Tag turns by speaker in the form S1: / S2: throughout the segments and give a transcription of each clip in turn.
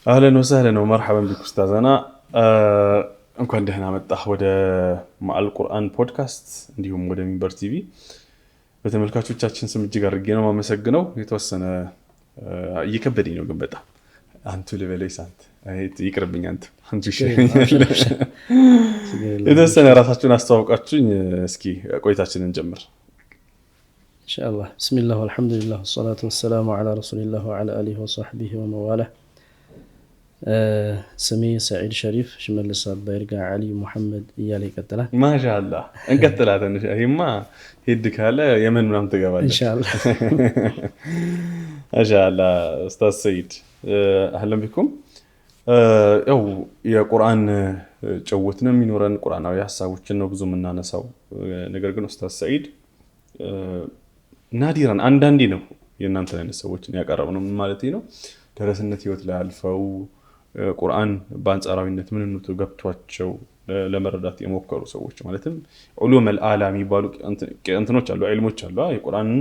S1: اهلا وسهلا ومرحبا بك استاذنا. እንኳን ደህና መጣህ ወደ ማዕል ቁርአን ፖድካስት እንዲሁም ወደ ሚንበር ቲቪ። በተመልካቾቻችን ስም እጅግ አድርጌ ነው የማመሰግነው። የተወሰነ እየከበደኝ ነው ግን በጣም አንቱ ልበለይስ አንተ ይቅርብኝ አንተ አንቺ የተወሰነ ራሳችሁን አስተዋውቃችሁኝ እስኪ ቆይታችንን እንጀምር
S2: ኢንሻአላህ። ቢስሚላህ ወልሐምዱሊላህ ወሰላቱ ወሰላሙ ዐላ ረሱሊላህ ወዐላ አሊሂ ወሰህቢሂ ወመዋላ። ስሜ ሰዒድ ሸሪፍ ሽመልስ አባይርጋ ዓሊ ሙሐመድ እያለ ይቀጥላል።
S1: ማሻአላህ እንቀጥላለን። ይሄማ ሄድ ካለ የመን ምናምን ትገባለህ ኢንሻአላህ። ማሻአላህ ኡስታዝ ሰዒድ አህለን ቢኩም። ያው የቁርአን ጭውውት ነው የሚኖረን፣ ቁርአናዊ ሐሳቦችን ነው ብዙ የምናነሳው። ነገር ግን ኡስታዝ ሰዒድ ናዲራን አንዳንዴ ነው የእናንተን አይነት ሰዎችን ያቀረብነው ማለት ነው። ደረስነት ህይወት ላይ አልፈው ቁርአን በአንጻራዊነት ምንነቱ ገብቷቸው ለመረዳት የሞከሩ ሰዎች ማለትም ዑሉም አልአላ የሚባሉ እንትኖች አሉ፣ ዒልሞች አሉ። የቁርአንን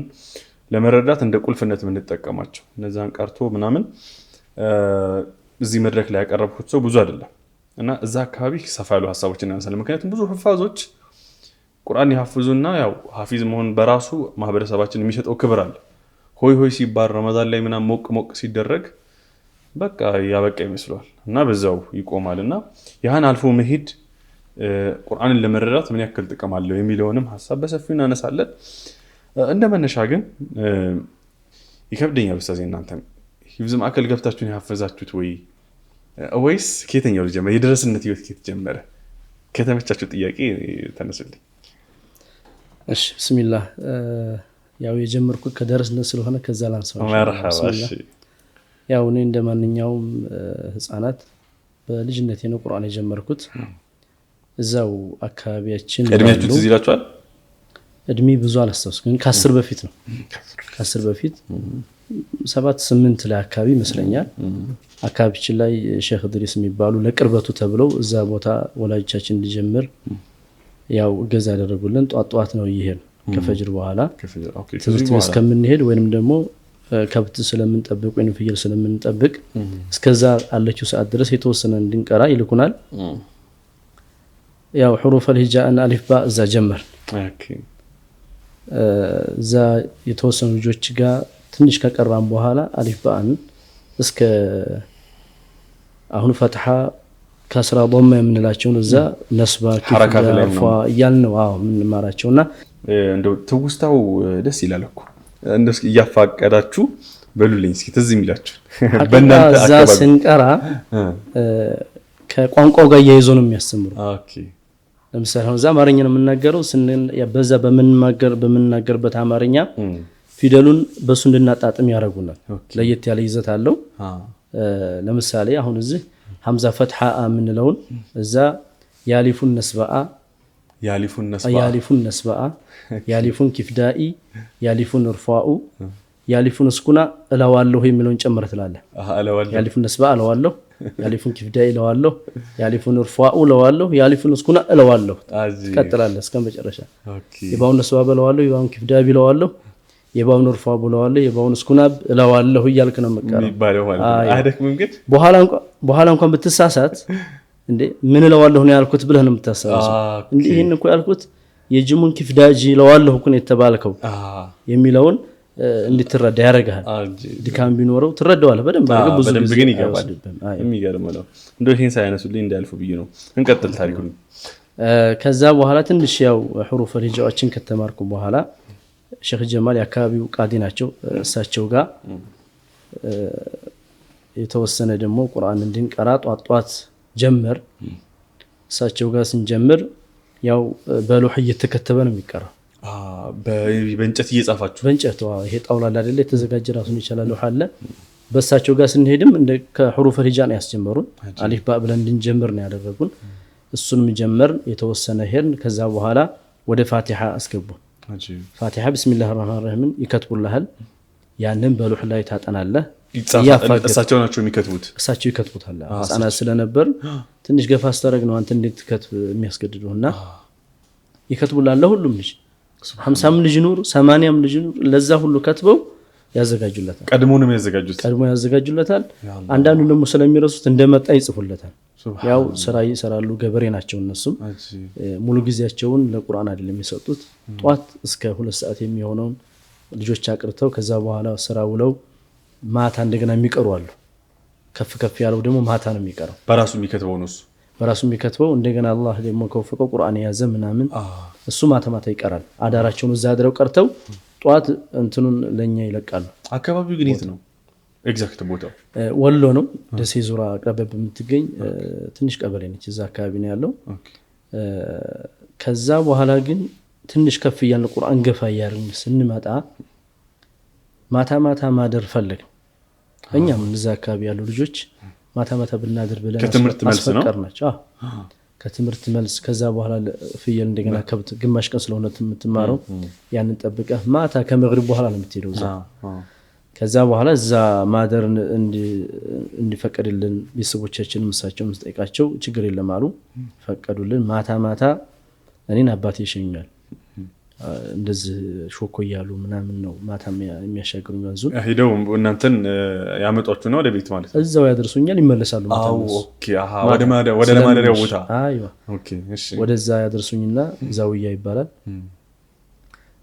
S1: ለመረዳት እንደ ቁልፍነት የምንጠቀማቸው እነዛን ቀርቶ ምናምን እዚህ መድረክ ላይ ያቀረብኩት ሰው ብዙ አይደለም እና እዛ አካባቢ ሰፋ ያሉ ሐሳቦችን እናነሳለን። ምክንያቱም ብዙ ሑፋዞች ቁርአን ያሐፍዙና ያው ሐፊዝ መሆን በራሱ ማህበረሰባችን የሚሰጠው ክብር አለ። ሆይ ሆይ ሲባል ረመዳን ላይ ምናምን ሞቅ ሞቅ ሲደረግ በቃ ያበቃ ይመስላል እና በዛው ይቆማልና ያን አልፎ መሄድ ቁርአንን ለመረዳት ምን ያክል ጥቅም አለው የሚለውንም ሐሳብ በሰፊው እናነሳለን። እንደመነሻ ግን ይከብደኛል ኡስታዝ፣ እናንተ ሂፍዝ ማዕከል ገብታችሁን ያሐፈዛችሁት ወይስ ከየትኛው ጀመረ? የደረስነት ህይወት ከየት ጀመረ? ከተመቻችሁ ጥያቄ ተነሱልኝ።
S2: እሺ ቢስሚላህ። ያው የጀመርኩት ከደረስነት ስለሆነ ከዛ ላንሳው።
S1: መርሐባ። እሺ
S2: ያው እኔ እንደማንኛውም ህፃናት በልጅነቴ ነው ቁርአን የጀመርኩት። እዛው አካባቢያችን
S1: እድሜያችሁ ትዝ ይላችኋል?
S2: እድሜ ብዙ አላስታውስም ግን ከ10 በፊት ነው። ከ10 በፊት 7-8 ላይ አካባቢ ይመስለኛል። አካባቢችን ላይ ሼክ ድሪስ የሚባሉ ለቅርበቱ ተብለው እዛ ቦታ ወላጆቻችን እንዲጀምር ያው እገዛ ያደረጉልን። ጧት ነው ይሄን ከፈጅር በኋላ ትምህርት ቤት እስከምንሄድ ወይንም ደግሞ ከብት ስለምንጠብቅ ወይንም ፍየል ስለምንጠብቅ እስከዛ አለችው ሰዓት ድረስ የተወሰነ እንድንቀራ ይልኩናል። ያው ሑሩፍ አልሂጃእን አሊፍ ባ እዛ ጀመር። ኦኬ እዛ የተወሰኑ ልጆች ጋር ትንሽ ከቀራን በኋላ አሊፍ ባን እስከ አሁን ፈትሐ ከስራ ضم የምንላቸውን እዛ ነስባ ኪፍዳ ያልነው ምን ማራቸውና
S1: እንደው ትውስታው ደስ ይላል እኮ እንደስ እያፋቀዳችሁ በሉልኝ እስኪ ትዝ የሚላችሁ በእናንተ
S2: እዛ ስንቀራ ከቋንቋው ጋር ያይዞ ነው የሚያስተምሩ።
S1: ኦኬ
S2: ለምሳሌ አሁን እዛ አማርኛ ነው የምንናገረው በዛ በምንናገርበት አማርኛ ፊደሉን በሱ እንድናጣጥም ያደርጉናል። ለየት ያለ ይዘት አለው። ለምሳሌ አሁን እዚህ ሐምዛ ፈትሐ ምንለውን እዛ ያሊፉን ነስባአ ያሊፉን ነስባአ ያሊፉን ኪፍዳኢ ያሊፉን እርፋኡ ያሊፉን እስኩና እለዋለሁ የሚለውን ጨምረህ ትላለህ። ያሊፉን ነስባአ እለዋለሁ፣ ያሊፉን ኪፍዳኢ እለዋለሁ፣ ያሊፉን እርፋኡ እለዋለሁ፣ ያሊፉን እስኩና እለዋለሁ ትቀጥላለህ እስከ መጨረሻ። የባውን ነስባአ እለዋለሁ፣ የባውን ኪፍዳኢ እለዋለሁ፣ የባውን እርፋኡ እለዋለሁ፣ የባውን እስኩና እለዋለሁ እያልክ ነው መቀረው
S1: የሚባለው ማለት ነው። አይደክምም ግን
S2: በኋላ እንኳን ብትሳሳት እንዴ ምን እለዋለሁ ነው ያልኩት ብለህ ነው የምታሳሰው። እንዴ ይሄን እኮ ያልኩት የጅሙን ኪፍዳጂ እለዋለሁ እኮ ነው የተባልከው የሚለውን እንድትረዳ ያደርጋል። ድካም ቢኖረው ትረዳዋለህ በደንብ አድርገህ ብዙ ጊዜ
S1: ግን ይገባል። የሚገርም ነው። እንደው ይሄን ሳይነሱልኝ እንዳልፉ ብዬ ነው። እንቀጥል ታሪኩን።
S2: ከዛ በኋላ ትንሽ ያው ሑሩፍ አልሂጃዎችን ከተማርኩ በኋላ ሼክ ጀማል የአካባቢው ቃዲ ናቸው። እሳቸው ጋር የተወሰነ ደግሞ ቁርአን እንድንቀራ ጧት ጀመር። እሳቸው ጋር ስንጀምር ያው በሎህ እየተከተበ ነው የሚቀራው።
S1: በእንጨት እየጻፋችሁ?
S2: በእንጨት ይሄ ጣውላ አይደለ የተዘጋጀ ራሱን ይችላል ሎህ አለ። በእሳቸው ጋር ስንሄድም እንደ ከሑሩፍ አልሂጃ ነው ያስጀመሩን። አሊፍ ባ ብለን እንድንጀምር ነው ያደረጉን። እሱንም ጀመርን የተወሰነ ሄድን። ከዛ በኋላ ወደ ፋቲሃ አስገቡን። ፋቲሃ ቢስሚላሂ ረህማኒ ረሂም ይከትቡልሃል። ያንን በሎህ ላይ ታጠናለህ።
S1: እሳቸው ናቸው የሚከትቡት?
S2: እሳቸው ይከትቡታል። ህፃናት ስለነበር ትንሽ ገፋ አስተረግ ነው አንተ እንዴት ትከትብ የሚያስገድዱና ይከትቡልሃል። ለሁሉም ልጅ 50 ልጅ ኑር 80 ልጅ ኑር ለዛ ሁሉ ከትበው ያዘጋጁለታል።
S1: ቀድሞ
S2: ያዘጋጁለታል። አንዳንዱ ደግሞ ስለሚረሱት እንደመጣ ይጽፉለታል። ያው ስራ ይሰራሉ፣ ገበሬ ናቸው እነሱም። ሙሉ ጊዜያቸውን ለቁርአን አይደለም የሚሰጡት። ጧት እስከ 2 ሰዓት የሚሆነውን ልጆች አቅርተው ከዛ በኋላ ስራ ውለው ማታ እንደገና የሚቀሩ አሉ። ከፍ ያለው ደግሞ ማታ ነው የሚቀረው።
S1: በራሱ የሚከትበው ነው
S2: በራሱ የሚከትበው። እንደገና አላህ ደግሞ ከወፈቀው ቁርአን የያዘ ምናምን እሱ ማታ ይቀራል። አዳራቸውን እዛ አድረው ቀርተው ጧት እንትኑን ለኛ ይለቃሉ።
S1: አካባቢው ግን የት ነው ኤግዛክት ቦታው?
S2: ወሎ ነው። ደሴ ዙራ አቅራቢያ በምትገኝ ትንሽ ቀበሌ ነች። እዛ አካባቢ ነው ያለው። ከዛ በኋላ ግን ትንሽ ከፍ እያልን ቁርአን ገፋ እያልን ስንመጣ ማታ ማደር ፈለግን። እኛም እዛ አካባቢ ያሉ ልጆች ማታ ብናድር ብለን አስፈቀድናቸው። ከትምህርት መልስ ከዛ በኋላ ፍየል እንደገና ከብት ግማሽ ቀን ስለሆነ የምትማረው ያንን ጠብቀህ ማታ ከመግሪብ በኋላ ነው የምትሄደው እዛ። ከዛ በኋላ እዛ ማደር እንዲፈቀድልን ቤተሰቦቻችን ምሳቸውን ስጠይቃቸው ችግር የለም አሉ፣ ፈቀዱልን። ማታ እኔን አባቴ ይሸኛል። እንደዚህ ሾኮ እያሉ ምናምን ነው ማታ የሚያሻግሩኝ። ወንዙን
S1: ሄደው እናንተን ያመጧችሁና ወደ ቤት ማለት ነው?
S2: እዛው ያደርሱኛል፣ ይመለሳሉ ማታ።
S1: ወደ ለማደሪያው ቦታ
S2: ወደዛ ያደርሱኝና ዛውያ ይባላል።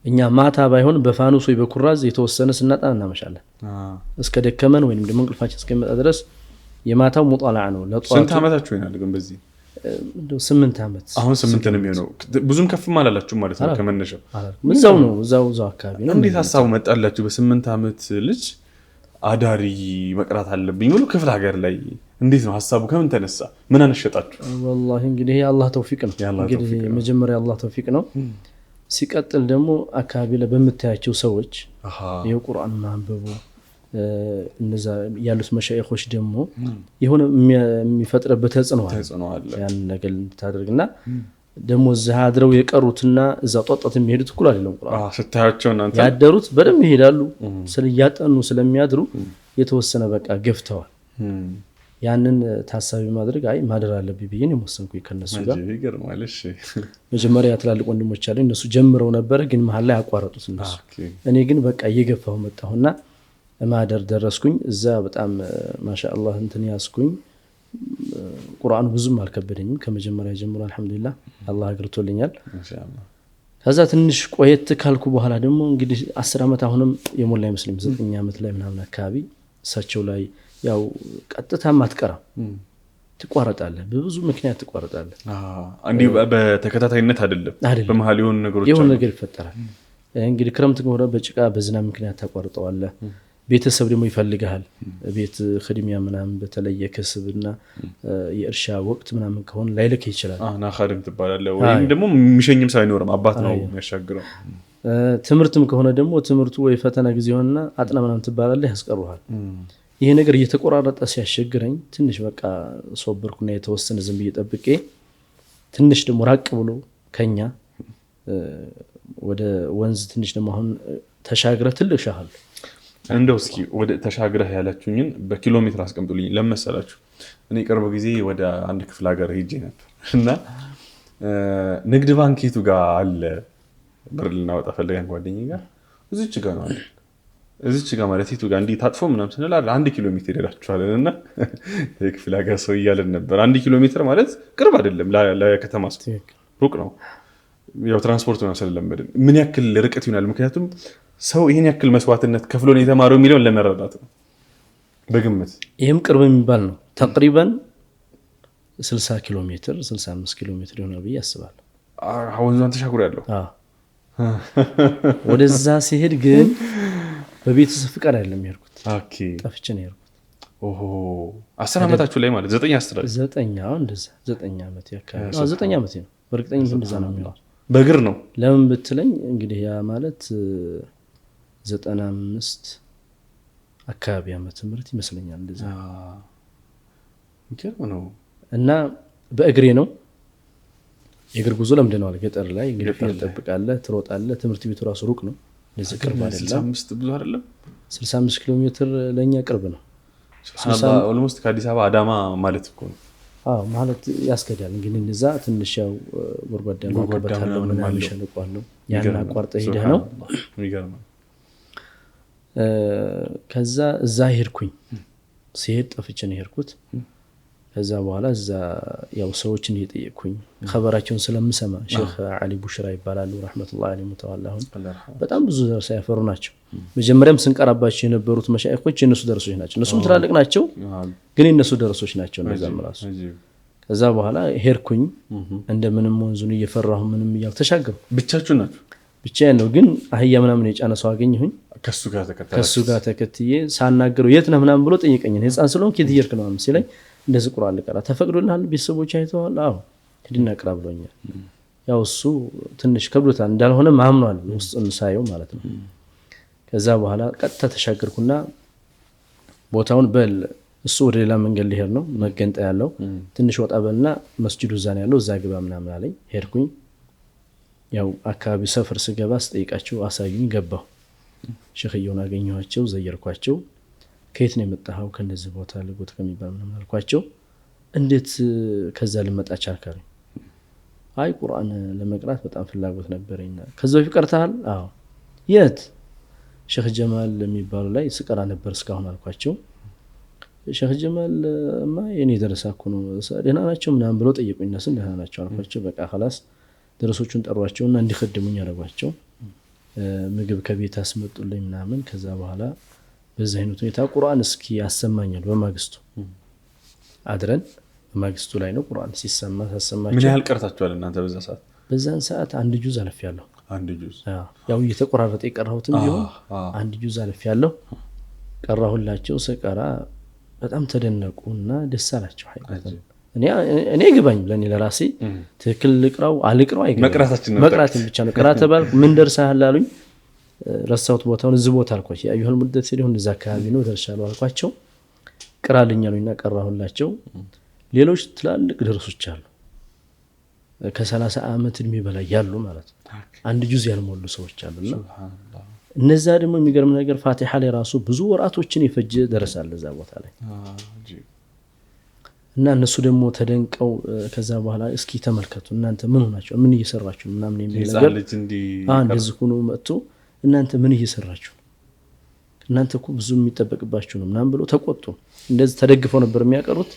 S2: እኛ ማታ ባይሆን በፋኑስ ወይ በኩራዝ የተወሰነ ስናጣ እናመሻለን እስከ ደከመን ወይንም ደግሞ እንቅልፋችን እስከሚመጣ ድረስ። የማታው ሙጣላዓ ነው።
S1: ስንት ዓመታችሁ ይሆናል ግን በዚህ?
S2: 8 ዓመት።
S1: አሁን 8 ነው የሚሆነው። ብዙም ከፍም አላላችሁም ማለት ነው ከመነሻው?
S2: እዛው ነው እዛው አካባቢ ነው።
S1: እንዴት ሀሳቡ መጣላችሁ? በ8 ዓመት ልጅ አዳሪ መቅራት አለብኝ ብሎ ክፍለ ሀገር ላይ እንዴት ነው ሀሳቡ? ከምን ተነሳ? ምን አነሸጣችሁ?
S2: ወላሂ እንግዲህ የአላህ ተውፊቅ ነው። እንግዲህ መጀመሪያ የአላህ ተውፊቅ ነው። ሲቀጥል ደግሞ አካባቢ ላይ በምታያቸው ሰዎች የቁርአን ማንበቡ እነዛ ያሉት መሻይኾች ደግሞ የሆነ የሚፈጥረበት ተጽዕኖ አለ። ያን ነገር እንድታደርግና ደግሞ እዛ አድረው የቀሩትና እዛ ጧጧት የሚሄዱት እኩል አይደለም። ቁርአን
S1: ስታያቸው እናንተ
S2: ያደሩት በደንብ ይሄዳሉ። ስለያጠኑ ስለሚያድሩ የተወሰነ በቃ ገፍተዋል። ያንን ታሳቢ ማድረግ ማደር አለብኝ ብዬ ነው የወሰንኩኝ ከነሱ ጋር። መጀመሪያ ትላልቅ ወንድሞች አሉ፣ እነሱ ጀምረው ነበር ግን መሀል ላይ አቋረጡት እነሱ። እኔ ግን በቃ እየገፋሁ መጣሁና ማደር ደረስኩኝ። እዛ በጣም ማሻአላህ እንትን ያስኩኝ። ቁርአኑ ብዙም አልከበደኝም ከመጀመሪያ ጀምሮ አልহামዱሊላህ አላህ አግርቶልኛል። ከዛ ትንሽ ቆየት ካልኩ በኋላ ደግሞ እንግዲህ 10 ዓመት አሁንም የሞላ አይመስልም 9 ዓመት ላይ ምናምን አካባቢ እሳቸው ላይ ያው ቀጥታ ማትቀራም ትቋረጣለህ፣ በብዙ ምክንያት ትቋረጣለህ።
S1: አንዲ በተከታታይነት አይደለም፣ በመሃል የሆነ
S2: ነገር ይፈጠራል። እንግዲህ ክረምት ከሆነ በጭቃ በዝናብ ምክንያት ታቋርጠዋለህ። ቤተሰብ ደግሞ ይፈልጋል። ቤት ኸድሚያ ምናምን በተለየ ከስብና የእርሻ ወቅት ምናምን ከሆነ ላይልክ ይችላል።
S1: ናኻድም ትባላለህ ወይም ደግሞ የሚሸኝም ሳይኖርም አባት ነው የሚያሻግረው።
S2: ትምህርትም ከሆነ ደግሞ ትምህርቱ ወይ ፈተና ጊዜ ሆነና አጥና ምናምን ትባላለህ፣ ያስቀሩሃል። ይሄ ነገር እየተቆራረጠ ሲያሸግረኝ ትንሽ በቃ ሶበርኩና የተወሰነ ዝም ብዬ ጠብቄ ትንሽ ደግሞ ራቅ ብሎ ከኛ ወደ ወንዝ ትንሽ ደግሞ አሁን ተሻግረህ ትልቅ ሻሃል።
S1: እንደው እስኪ ወደ ተሻግረህ ያላችሁኝን በኪሎ ሜትር አስቀምጡልኝ። ለመሰላችሁ እኔ ቅርብ ጊዜ ወደ አንድ ክፍለ ሀገር ሄጄ ነበር እና ንግድ ባንክ የቱ ጋር አለ ብር ልናወጣ ፈልገን ጓደኛዬ ጋር እዚች ጋር ነው አለ። እዚች ጋር ማለት የቱ ጋር እንዲህ ታጥፎ ምናምን ስንል 1 ኪሎ ሜትር ሄዳችኋለን እና የክፍለ ሀገር ሰው እያለን ነበር። 1 ኪሎ ሜትር ማለት ቅርብ አይደለም፣ ለከተማ ሰው ሩቅ ነው። ያው ትራንስፖርት ነው ስለለመድን ምን ያክል ርቀት ይሆናል? ምክንያቱም ሰው ይሄን ያክል መስዋዕትነት ከፍሎ ነው የተማረው የሚለውን ለመረዳት ነው በግምት።
S2: ይሄም ቅርብ የሚባል ነው። ተቅሪበን 60 ኪሎ ሜትር 65 ኪሎ ሜትር ይሆናል ብዬ አስባለሁ።
S1: ወንዙን ተሻግሮ ያለው
S2: ወደዛ ሲሄድ ግን በቤተሰብ ፍቃድ አይደለም የሄድኩት። ጠፍቼ ነው የሄድኩት።
S1: 10 ዓመታችሁ ላይ ማለት 9 አስተዳደር
S2: 9 እንደዛ 9 ዓመት ያካባቢ 9 ዓመት ነው በእርግጠኝነት እንደዛ ነው የሚሆነው።
S1: በእግር ነው
S2: ለምን ብትለኝ እንግዲህ ያ ማለት 95 አካባቢ ዓመተ ምህረት ይመስለኛል እንደዛ
S1: ነው።
S2: እና በእግሬ ነው የእግር ጉዞ ለምደናል። ገጠር ላይ እንግዲህ ትጠብቃለህ፣ ትሮጣለህ። ትምህርት ቤቱ ራሱ ሩቅ ነው፣ ለዚህ ቅርብ አይደለም። 65
S1: ብዙ አይደለም።
S2: 65 ኪሎ ሜትር ለኛ ቅርብ ነው።
S1: ኦልሞስት ከአዲስ አበባ አዳማ ማለት እኮ ነው።
S2: ማለት ያስከዳል። እንግዲህ እንደዛ ትንሽ ያው ወርጓዳ ነው ከበታለው ምናምን ሸለቋለው ያን አቋርጠ ሄደ ነው።
S1: የሚገርም
S2: ከዛ እዛ ሄድኩኝ ሲሄድ ጠፍቼ ነው ሄድኩት ከዛ በኋላ እዛ ያው ሰዎችን እየጠየቅኩኝ ኸበራቸውን ስለምሰማ ሼክ አሊ ቡሽራ ይባላሉ ረህመቱላሂ ዐለይሂ ተወላሁን በጣም ብዙ ደረሳ ያፈሩ ናቸው መጀመሪያም ስንቀራባቸው የነበሩት መሻይኾች የነሱ ደረሶች ናቸው እነሱም ትላልቅ ናቸው ግን የነሱ ደረሶች ናቸው እነዛም ራሱ ከዛ በኋላ ሄድኩኝ እንደምንም ወንዙን እየፈራሁ ምንም እያልኩ ተሻገርኩ
S1: ብቻችሁ ናችሁ
S2: ብቻዬን ነው ግን አህያ ምናምን የጫነ ሰው አገኘሁኝ ከሱ ጋር ተከትዬ ሳናገረው የት ነህ ምናምን ብሎ ጠየቀኝ ህፃን ስለሆንኩ የት እየሄድክ ነው ምናምን ሲለኝ እንደዚህ ቁርአን ልቀራ ተፈቅዶልሃል ቤተሰቦች አይተዋል አዎ ሂድና ቅራ ብሎኛል ያው እሱ ትንሽ ከብዶታል እንዳልሆነ ማምኗል ውስጡን ሳየው ማለት ነው ከዛ በኋላ ቀጥታ ተሻገርኩና ቦታውን በል እሱ ወደ ሌላ መንገድ ሊሄድ ነው መገንጣ ያለው ትንሽ ወጣ በልና መስጂዱ እዛ ነው ያለው እዛ ግባ ምናምን አለኝ ሄድኩኝ ያው አካባቢ ሰፈር ስገባ ስጠይቃቸው አሳዩኝ ገባሁ ሸኺየውን አገኘኋቸው ዘየርኳቸው ከየት ነው የመጣኸው ከነዚህ ቦታ ለጎት ከሚባል ምናምን አልኳቸው እንዴት ከዛ ልመጣ ቻልከኝ አይ ቁርአን ለመቅራት በጣም ፍላጎት ነበርኝና ከዛ በፊት ቀርተሃል አዎ የት ሼክ ጀማል የሚባሉ ላይ ስቀራ ነበር እስካሁን አልኳቸው ሼክ ጀማል ማ የኔ ደረሳኩ ነው ደህና ናቸው ምናምን ብለው ጠየቁኝ እና ደህና ናቸው አልኳቸው በቃ خلاص ደረሶቹን ጠሯቸውና እንዲخدሙኝ አደረጓቸው ምግብ ከቤት አስመጡልኝ ምናምን ከዛ በኋላ በዛ አይነት ሁኔታ ቁርአን እስኪ ያሰማኛል በማግስቱ አድረን በማግስቱ ላይ ነው ቁርአን ሲሰማ ተሰማቸው
S1: ምን ያህል ቀርታችኋል እናንተ
S2: በዛን ሰዓት አንድ ጁዝ አልፌያለሁ
S1: አንድ ጁዝ
S2: ያው እየተቆራረጠ የቀራሁትም ቢሆን አንድ ጁዝ አልፌያለሁ ቀራሁላቸው ስቀራ በጣም ተደነቁና ደስ አላቸው ሀይቀን እኔ ግባኝ ለኔ ለራሴ ትክክል ልቅራው አልቅራው አይገባም መቅራትን ብቻ ነው ቀራ ተባልኩ ምን ደርሰሃል አሉኝ ረሳሁት ቦታውን እዚህ ቦታ አልኳቸው ያዩል ሙደት ሲሆን እዛ አካባቢ ነው ደርሻለሁ አልኳቸው ቀራልኝ አሉኝና ቀራሁላቸው ሌሎች ትላልቅ ደረሶች አሉ ከ30 አመት እድሜ በላይ ያሉ ማለት ነው አንድ ጁዝ ያልሞሉ ሰዎች አሉና እነዛ ደግሞ የሚገርም ነገር ፋቲሃ ላይ ራሱ ብዙ ወራቶችን ይፈጅ ደረሳል እዛ ቦታ ላይ እና እነሱ ደግሞ ተደንቀው ከዛ በኋላ እስኪ ተመልከቱ እናንተ ምን ሆናችሁ ምን እየሰራችሁ ምናምን የሚል ነገር እንደዚህ ሆኖ መጥቶ እናንተ ምን እየሰራችሁ እናንተ እኮ ብዙ የሚጠበቅባችሁ ነው ምናምን ብሎ ተቆጡ እንደዚህ ተደግፈው ነበር የሚያቀሩት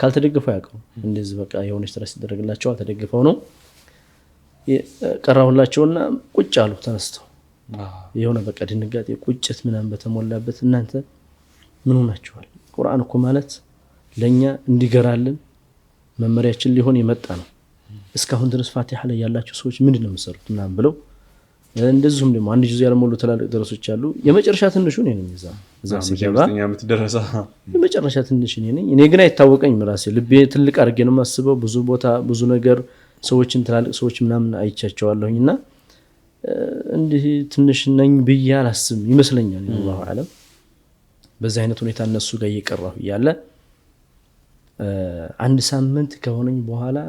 S2: ካልተደግፈው ያቀሩ እንደዚህ በቃ የሆነች ትራስ ይደረግላቸው አልተደግፈው ነው ቀራሁላቸውና ቁጭ አሉ ተነስተው የሆነ በቃ ድንጋጤ ቁጭት ምናምን በተሞላበት እናንተ ምን ሆናችኋል ቁርአን እኮ ማለት ለኛ እንዲገራልን መመሪያችን ሊሆን የመጣ ነው እስካሁን ድረስ ፋቲሃ ላይ ያላችሁ ሰዎች ምንድነው የምትሰሩት ምናምን ብለው እንደዚሁም ደግሞ አንድ ጁዝ ያልሞሉ ተላልቅ ደረሶች አሉ የመጨረሻ ትንሹ ነኝ እዛ ሲገባ የመጨረሻ ትንሽ ነኝ እኔ ግን አይታወቀኝም ራሴ ልቤ ትልቅ አድርጌ ነው የማስበው ብዙ ቦታ ብዙ ነገር ሰዎችን ተላልቅ ሰዎች ምናምን አይቻቸዋለሁኝና እንዲህ ትንሽ ነኝ ብዬ አላስብም ይመስለኛል አላሁ አለም በዛ አይነት ሁኔታ እነሱ ጋር እየቀራሁ ያለ አንድ ሳምንት ከሆነኝ በኋላ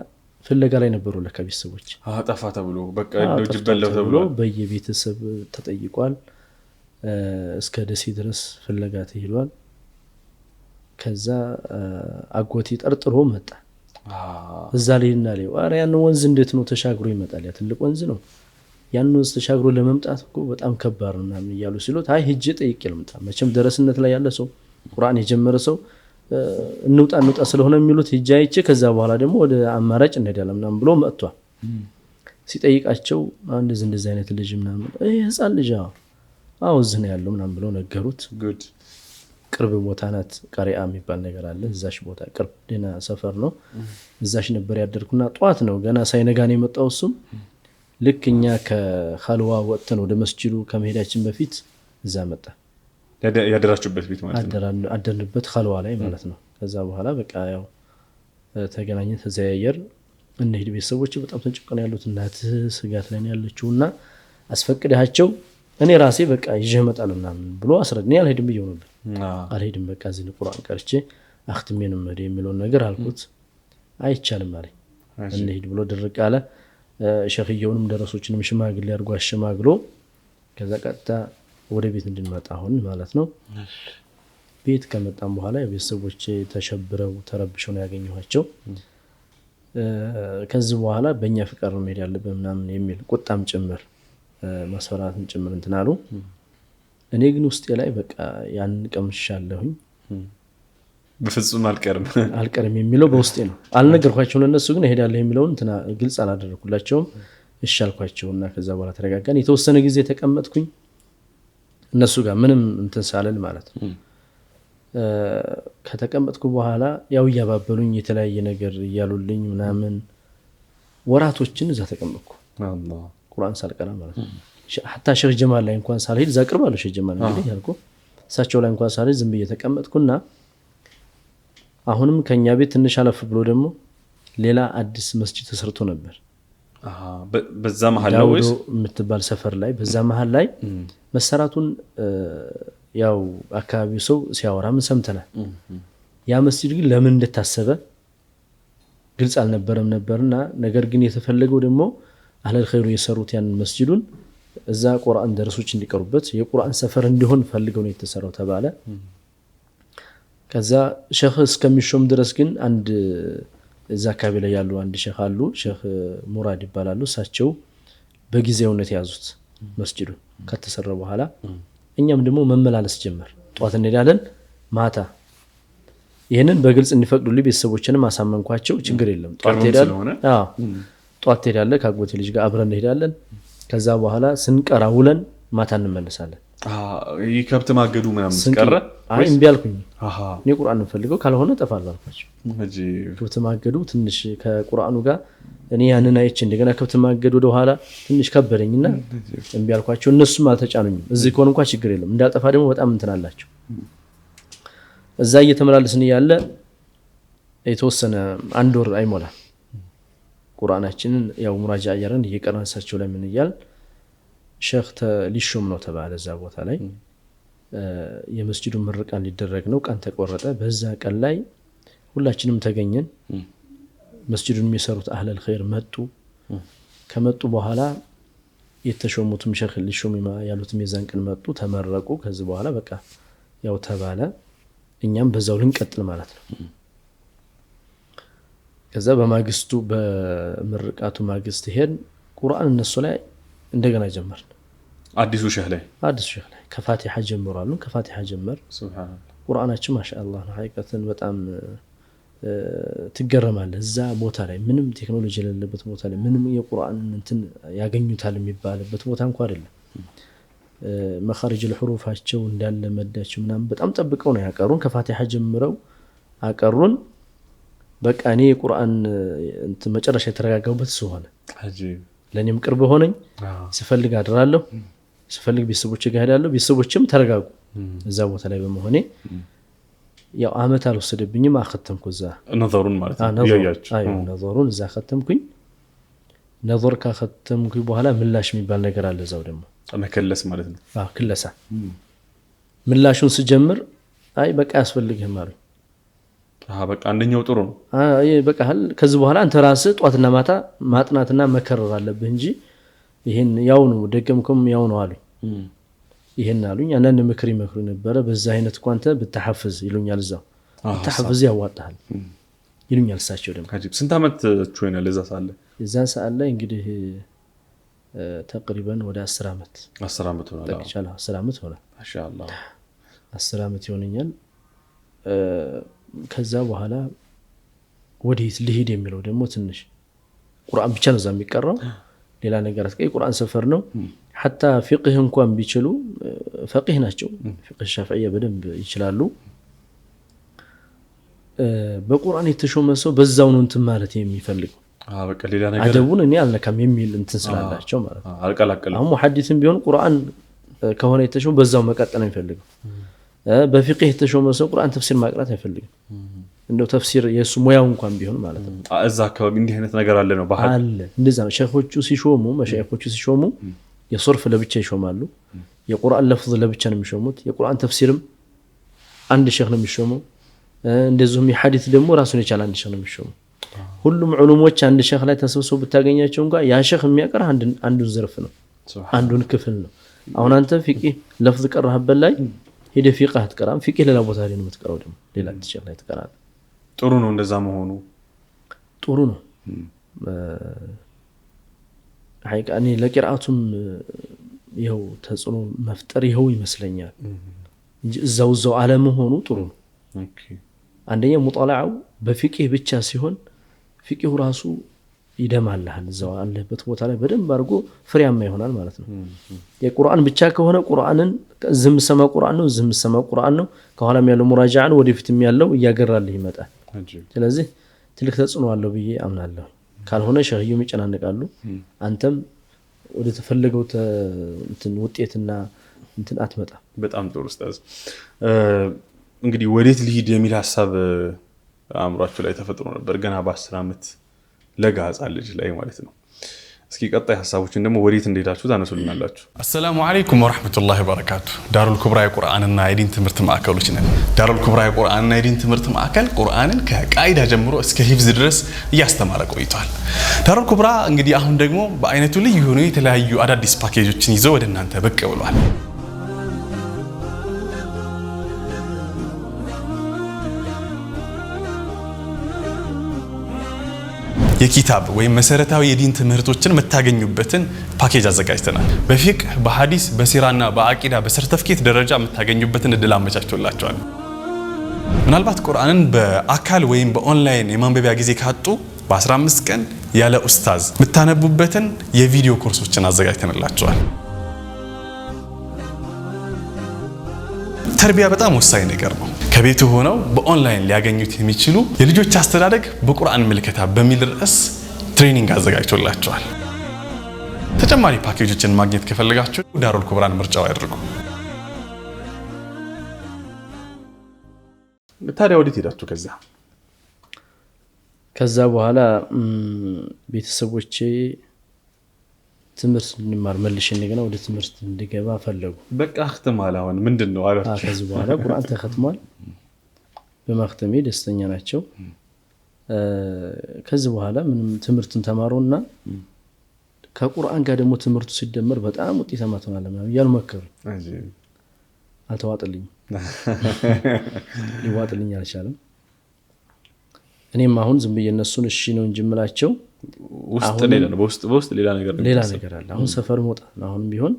S2: ፍለጋ ላይ ነበሩ ለከቤተሰቦች
S1: አጣፋ ተብሎ በቃ ነው ጅበለው ተብሎ
S2: በየቤተሰብ ተጠይቋል እስከ ደሴ ድረስ ፍለጋ ተሄዷል ከዛ አጎቴ ጠርጥሮ መጣ እዛ ለይና ላይ አረ ያን ወንዝ እንዴት ነው ተሻግሮ ይመጣል ያ ትልቅ ወንዝ ነው ያን ወንዝ ተሻግሮ ለመምጣት እኮ በጣም ከባድ ነው ምናምን ይያሉ ሲሉት አይ ሂጅ ጠይቄ ልምጣ መቼም ደረስነት ላይ ያለ ሰው ቁርአን የጀመረ ሰው እንውጣ ስለሆነ የሚሉት ሂጃይቼ ከዛ በኋላ ደግሞ ወደ አማራጭ እንሄዳለን ምናምን ብሎ መጥቷል ሲጠይቃቸው እንደዚህ አይነት ልጅ ምናምን ህፃን ልጅ አዎ እዚህ ነው ያለው ምናምን ብሎ ነገሩት ጉድ ቅርብ ቦታ ናት ቀሪያ የሚባል ነገር አለ እዛሽ ቦታ ቅርብ ደና ሰፈር ነው እዛሽ ነበር ያደርኩና ጧት ነው ገና ሳይነጋ ነው የመጣው እሱም ልክኛ ከኸልዋ ወጥተን ወደ መስጂዱ ከመሄዳችን በፊት እዛ መጣ
S1: ያደራችሁበት ቤት ማለት ነው
S2: አደርንበት ኸልዋ ላይ ማለት ነው ከዛ በኋላ በቃ ያው ተገናኘን ተዘያየር እንሂድ ቤተሰቦች በጣም ተጨቀኑ ያሉት እናት ስጋት ላይ ያለችውና አስፈቅዳቸው እኔ ራሴ በቃ ይዤ መጣልና ብሎ አስረድኝ አልሄድም ብየው ነበር አልሄድም በቃ እዚህ ቁርአን ቀርቼ አክትሜን መደ የሚለው ነገር አልኩት አይቻልም አለኝ እንሂድ ብሎ ድርቅ አለ ሸኺየውንም ደረሶችንም ሽማግሌ አድርጎ አሸማግሎ ከዛ ቀጥታ ወደ ቤት እንድንመጣ ሆነ ማለት ነው ቤት ከመጣን በኋላ የቤተሰቦቼ ተሸብረው ተረብሸው ነው ያገኘኋቸው ከዚህ በኋላ በእኛ ፍቃድ ነው መሄድ ያለብን ምናምን የሚል ቁጣም ጭምር ማስፈራራትም ጭምር እንትናሉ እኔ ግን ውስጤ ላይ በቃ ያን ቀምሻለሁኝ
S1: በፍጹም አልቀርም
S2: የሚለው በውስጤ ነው። አልነገርኳቸውም ለነሱ ግን እሄዳለሁ የሚለውን ግልጽ አላደረኩላቸውም። እሺ አልኳቸውና ከዛ በኋላ ተረጋጋን። የተወሰነ ጊዜ ተቀመጥኩኝ እነሱ ጋር ምንም እንትን ሳልል ማለት ነው። ከተቀመጥኩ በኋላ ያው እያባበሉኝ የተለያየ ነገር እያሉልኝ ምናምን ወራቶችን እዛ ተቀመጥኩ ቁርአን ሳልቀራ ማለት ነው። ሐታ ሼህ ጀማል ላይ እንኳን ሳልሄድ እዛ ቅርባለሁ ሼህ ጀማል እንግዲህ ያልኩ እሳቸው ላይ እንኳን ሳልሄድ ዝም ብዬ ተቀመጥኩና አሁንም ከኛ ቤት ትንሽ አለፍ ብሎ ደግሞ ሌላ አዲስ መስጂድ ተሰርቶ ነበር።
S1: በዛ መሃል ነው ወይስ
S2: የምትባል ሰፈር ላይ በዛ መሃል ላይ መሰራቱን ያው አካባቢው ሰው ሲያወራ ምን ሰምተናል። ያ መስጂድ ግን ለምን እንደታሰበ ግልጽ አልነበረም ነበርና ነገር ግን የተፈለገው ደግሞ አህለል ኸይሩ የሰሩት ያን መስጂዱን እዛ ቁርአን ደርሶች እንዲቀሩበት የቁርአን ሰፈር እንዲሆን ፈልገው ነው የተሰራው ተባለ። ከዛ ሼህ እስከሚሾም ድረስ ግን አንድ እዛ አካባቢ ላይ ያሉ አንድ ሼህ አሉ፣ ሼህ ሙራድ ይባላሉ። እሳቸው በጊዜውነት ያዙት መስጂዱን ከተሰራ በኋላ። እኛም ደግሞ መመላለስ ጀመር። ጧት እንሄዳለን ማታ። ይሄንን በግልጽ እንዲፈቅዱልኝ ቤተሰቦችንም አሳመንኳቸው። ችግር የለም ጧት ትሄዳለህ ከአጎቴ ልጅ ጋር አብረን እንሄዳለን። ከዛ በኋላ ስንቀራ ውለን ማታ እንመለሳለን።
S1: ከብት ማገዱ ምናምን ስቀረ
S2: አይ እምቢ አልኩኝ። እኔ ቁርአን እንፈልገው ካልሆነ እጠፋለሁ አልኳቸው። ከብት ማገዱ ትንሽ ከቁርአኑ ጋር እኔ ያንን አይቼ እንደገና ከብት ማገዱ ወደ ኋላ ትንሽ ከበደኝና እምቢ አልኳቸው። እነሱም አልተጫኑኝም። እዚህ ከሆነ እንኳን ችግር የለም እንዳልጠፋ ደግሞ በጣም እንትን አላቸው። እዛ እየተመላለስን ያለ የተወሰነ አንድ ወር አይሞላም ቁርአናችንን ያው ሙራጃ አያረን እየቀራን እሳቸው ላይ ምን ይያል ሼህ ሊሾም ነው ተባለ። እዛ ቦታ ላይ የመስጂዱ ምርቃን ሊደረግ ነው። ቀን ተቆረጠ። በዛ ቀን ላይ ሁላችንም ተገኘን። መስጂዱን የሚሰሩት አህለል ኸይር መጡ። ከመጡ በኋላ የተሾሙትም ሼህ ሊሾም ያሉትም የዛን ቀን መጡ፣ ተመረቁ። ከዚህ በኋላ በቃ ያው ተባለ። እኛም በዛው ልንቀጥል ማለት ነው። ከዛ በማግስቱ በምርቃቱ ማግስት ሄድ ቁርአን እነሱ ላይ እንደገና ጀመርን።
S1: አዲሱ ሼህ ላይ
S2: ከፋቲሃ ጀምራሉ። ከፋቲሃ ጀመር። ሱብሃንአላህ ቁርአናችን ማሻአላህ ነው። ሐቂቀተን በጣም ትገረማለህ። እዛ ቦታ ላይ ምንም ቴክኖሎጂ የሌለበት ቦታ ላይ ምንም የቁርአን እንትን ያገኙታል የሚባልበት ቦታ እንኳን አይደለም። መኻሪጅ الحروفቸው እንዳለ መዳቸው ምናምን በጣም ጠብቀው ነው ያቀሩን። ከፋቲሃ ጀምረው አቀሩን። በቃ እኔ የቁርአን እንትን መጨረሻ የተረጋጋሁበት ሆነ። ለኔም ቅርብ ሆነኝ። ስፈልግ አድራለሁ፣ ስፈልግ ቤተሰቦቼ ጋር ሄዳለሁ። ቤተሰቦቼም ተረጋጉ እዛ ቦታ ላይ በመሆኔ። ያው አመት አልወሰደብኝም። አختمኩ እዛ
S1: ነዘሩን ማለት ነው ያያችሁ።
S2: አይ ነዘሩን እዛختمኩኝ። ነዘር ካختمኩኝ በኋላ ምላሽ የሚባል ነገር አለ እዛው ደግሞ
S1: መከለስ ማለት ነው።
S2: ክለሳ ምላሹን ስጀምር አይ በቃ ያስፈልግህ ማለት
S1: በቃ አንደኛው ጥሩ ነው።
S2: አይ በቃ ከዚህ በኋላ አንተ ራስህ ጧትና ማታ ማጥናትና መከረር አለብህ እንጂ ይሄን ያው ነው ደገምኩም ያው ነው አሉኝ። ይሄን አሉኝ። አንዳንድ ምክር ይመክሩ ነበር። በዛ አይነት ቋንተ ብትሐፍዝ ይሉኛል። እዛው ብትሐፍዝ ያዋጣሃል ይሉኛል እሳቸው ደግሞ።
S1: ስንት አመት ቾይና ለዛ ሳለ
S2: እዛን ሰዓት ላይ እንግዲህ ተቅሪበን ወደ 10 አመት
S1: ሆነ።
S2: ተቀጫላ 10 አመት ሆነ
S1: ማሻአላህ
S2: 10 አመት ይሆነኛል። ከዛ በኋላ ወዴት ልሂድ የሚለው ደግሞ ትንሽ ቁርአን ብቻ ነው የሚቀራው ሌላ ነገር አትቀይ። ቁርአን ሰፈር ነው። حتى فقه እንኳን ቢችሉ فقيه ናቸው። فقه ሻፊዒያ በደንብ ይችላሉ። በቁርአን የተሾመ ሰው በዛው ነው እንትን ማለት የሚፈልግ
S1: በቃ ሌላ ነገር
S2: አደቡን እኔ አልነካም የሚል እንትን ስላላቸው ማለት ነው።
S1: አልቀላቀለም።
S2: አሁን ሙሐዲስም ቢሆን ቁርአን ከሆነ የተሾመ በዛው መቀጠል ነው የሚፈልገው። በፊቅህ የተሾመ ሰው ቁርአን ተፍሲር ማቅራት አይፈልግም። እንደው ተፍሲር የሱ ሙያው እንኳን ቢሆን ማለት ነው።
S1: እዛ አካባቢ እንዲህ አይነት ነገር አለ ነው ባህል
S2: አለ። እንደዛ ነው ሼኾቹ ሲሾሙ መሻይኾቹ ሲሾሙ የሶርፍ ለብቻ ይሾማሉ። የቁርአን ለፍዝ ለብቻ ነው የሚሾሙት። የቁርአን ተፍሲርም አንድ ሼኽ ነው የሚሾመው። እንደዚሁም የሐዲስ ደግሞ ራሱን የቻለ አንድ ሼኽ ነው የሚሾመው። ሁሉም ዑለሞች አንድ ሼኽ ላይ ተሰብስበው ብታገኛቸው እንኳን ያ ሼኽ የሚያቀር አንዱን ዘርፍ ነው፣ አንዱን ክፍል ነው። አሁን አንተ ፊቅህ ለፍዝ ቀራህበት ላይ ሄደ ፊቅህ አትቀራም። ፊቅህ ሌላ ቦታ ላይ ነው የምትቀራው፣ ደግሞ ሌላ ሼኽ ላይ ትቀራለህ።
S1: ጥሩ ነው እንደዛ መሆኑ
S2: ጥሩ ነው። ሐቂቃ እኔ ለቂራአቱም ይኸው ተጽዕኖ መፍጠር ይኸው ይመስለኛል እንጂ እዛው አለመሆኑ ጥሩ ነው። አንደኛ ሙጣላዓው በፊቅህ ብቻ ሲሆን ፊቅሁ ራሱ ይደማልሃል እዛው አለበት ቦታ ላይ በደንብ አድርጎ ፍሬያማ ይሆናል ማለት ነው። የቁርአን ብቻ ከሆነ ቁርአንን ዝም ሰማ ቁርአን ነው ዝም ሰማ ቁርአን ነው ከኋላም ያለው ሙራጃዓን ወደፊትም ያለው እያገራልህ ይመጣል። ስለዚህ ትልቅ ተጽዕኖ አለው ብዬ አምናለሁ። ካልሆነ ሸህዩም ይጨናነቃሉ አንተም ወደ ተፈለገው እንትን ውጤትና እንትን አትመጣ።
S1: በጣም ጥሩ ኡስታዝ። እንግዲህ ወዴት ልሂድ የሚል ሐሳብ አእምሯችሁ ላይ ተፈጥሮ ነበር ገና በ10 ዓመት ለጋ ህፃን ልጅ ላይ ማለት ነው። እስኪ ቀጣይ ሐሳቦችን ደግሞ ወዴት እንደሄዳችሁ ታነሱልናላችሁ።
S3: አሰላሙ አለይኩም ወራህመቱላሂ ወበረካቱ። ዳሩል ኩብራ የቁርአንና የዲን ትምህርት ማዕከሎች ነን። ዳሩል ኩብራ የቁርአንና የዲን ትምህርት ማዕከል ቁርአንን ከቃይዳ ጀምሮ እስከ ሂፍዝ ድረስ እያስተማረ ቆይቷል። ዳሩል ኩብራ እንግዲህ አሁን ደግሞ በአይነቱ ልዩ የሆኑ የተለያዩ አዳዲስ ፓኬጆችን ይዘው ወደ እናንተ ብቅ ብሏል። የኪታብ ወይም መሰረታዊ የዲን ትምህርቶችን መታገኙበትን ፓኬጅ አዘጋጅተናል። በፊቅህ በሐዲስ በሲራና በአቂዳ በሰርተፍኬት ደረጃ መታገኙበትን እድል አመቻችቶላቸዋል። ምናልባት ቁርአንን በአካል ወይም በኦንላይን የማንበቢያ ጊዜ ካጡ በ15 ቀን ያለ ኡስታዝ መታነቡበትን የቪዲዮ ኮርሶችን አዘጋጅተንላቸዋል። ተርቢያ በጣም ወሳኝ ነገር ነው። ከቤቱ ሆነው በኦንላይን ሊያገኙት የሚችሉ የልጆች አስተዳደግ በቁርአን ምልከታ በሚል ርዕስ ትሬኒንግ አዘጋጅቶላቸዋል። ተጨማሪ ፓኬጆችን ማግኘት ከፈለጋችሁ ዳሩል ኩብራን ምርጫው ያድርጉ።
S1: ታዲያ ወዴት ሄዳችሁ?
S2: ከዛ በኋላ ቤተሰቦቼ ትምህርት እንማር መልሼ እንደገና ወደ ትምህርት እንድገባ ፈለጉ።
S1: በቃ አختማል አሁን ምንድነው አላችሁ?
S2: ከዚህ በኋላ ቁርአን ተختሟል። በማختሜ ደስተኛ ናቸው። ከዚህ በኋላ ምንም ትምህርቱን ተማሩና ከቁርአን ጋር ደግሞ ትምህርቱ ሲደመር በጣም ውጤታማ ትሆናለህ ማለት ያሉ መከሩ። አልተዋጥልኝ ሊዋጥልኝ አልቻለም። እኔም አሁን ዝም ብዬ እነሱን እሺ ነው እንጂ ምላቸው
S1: በውስጥ ሌላ ነገር
S2: አለ። አሁን ሰፈር መውጣት ነው። አሁን ቢሆን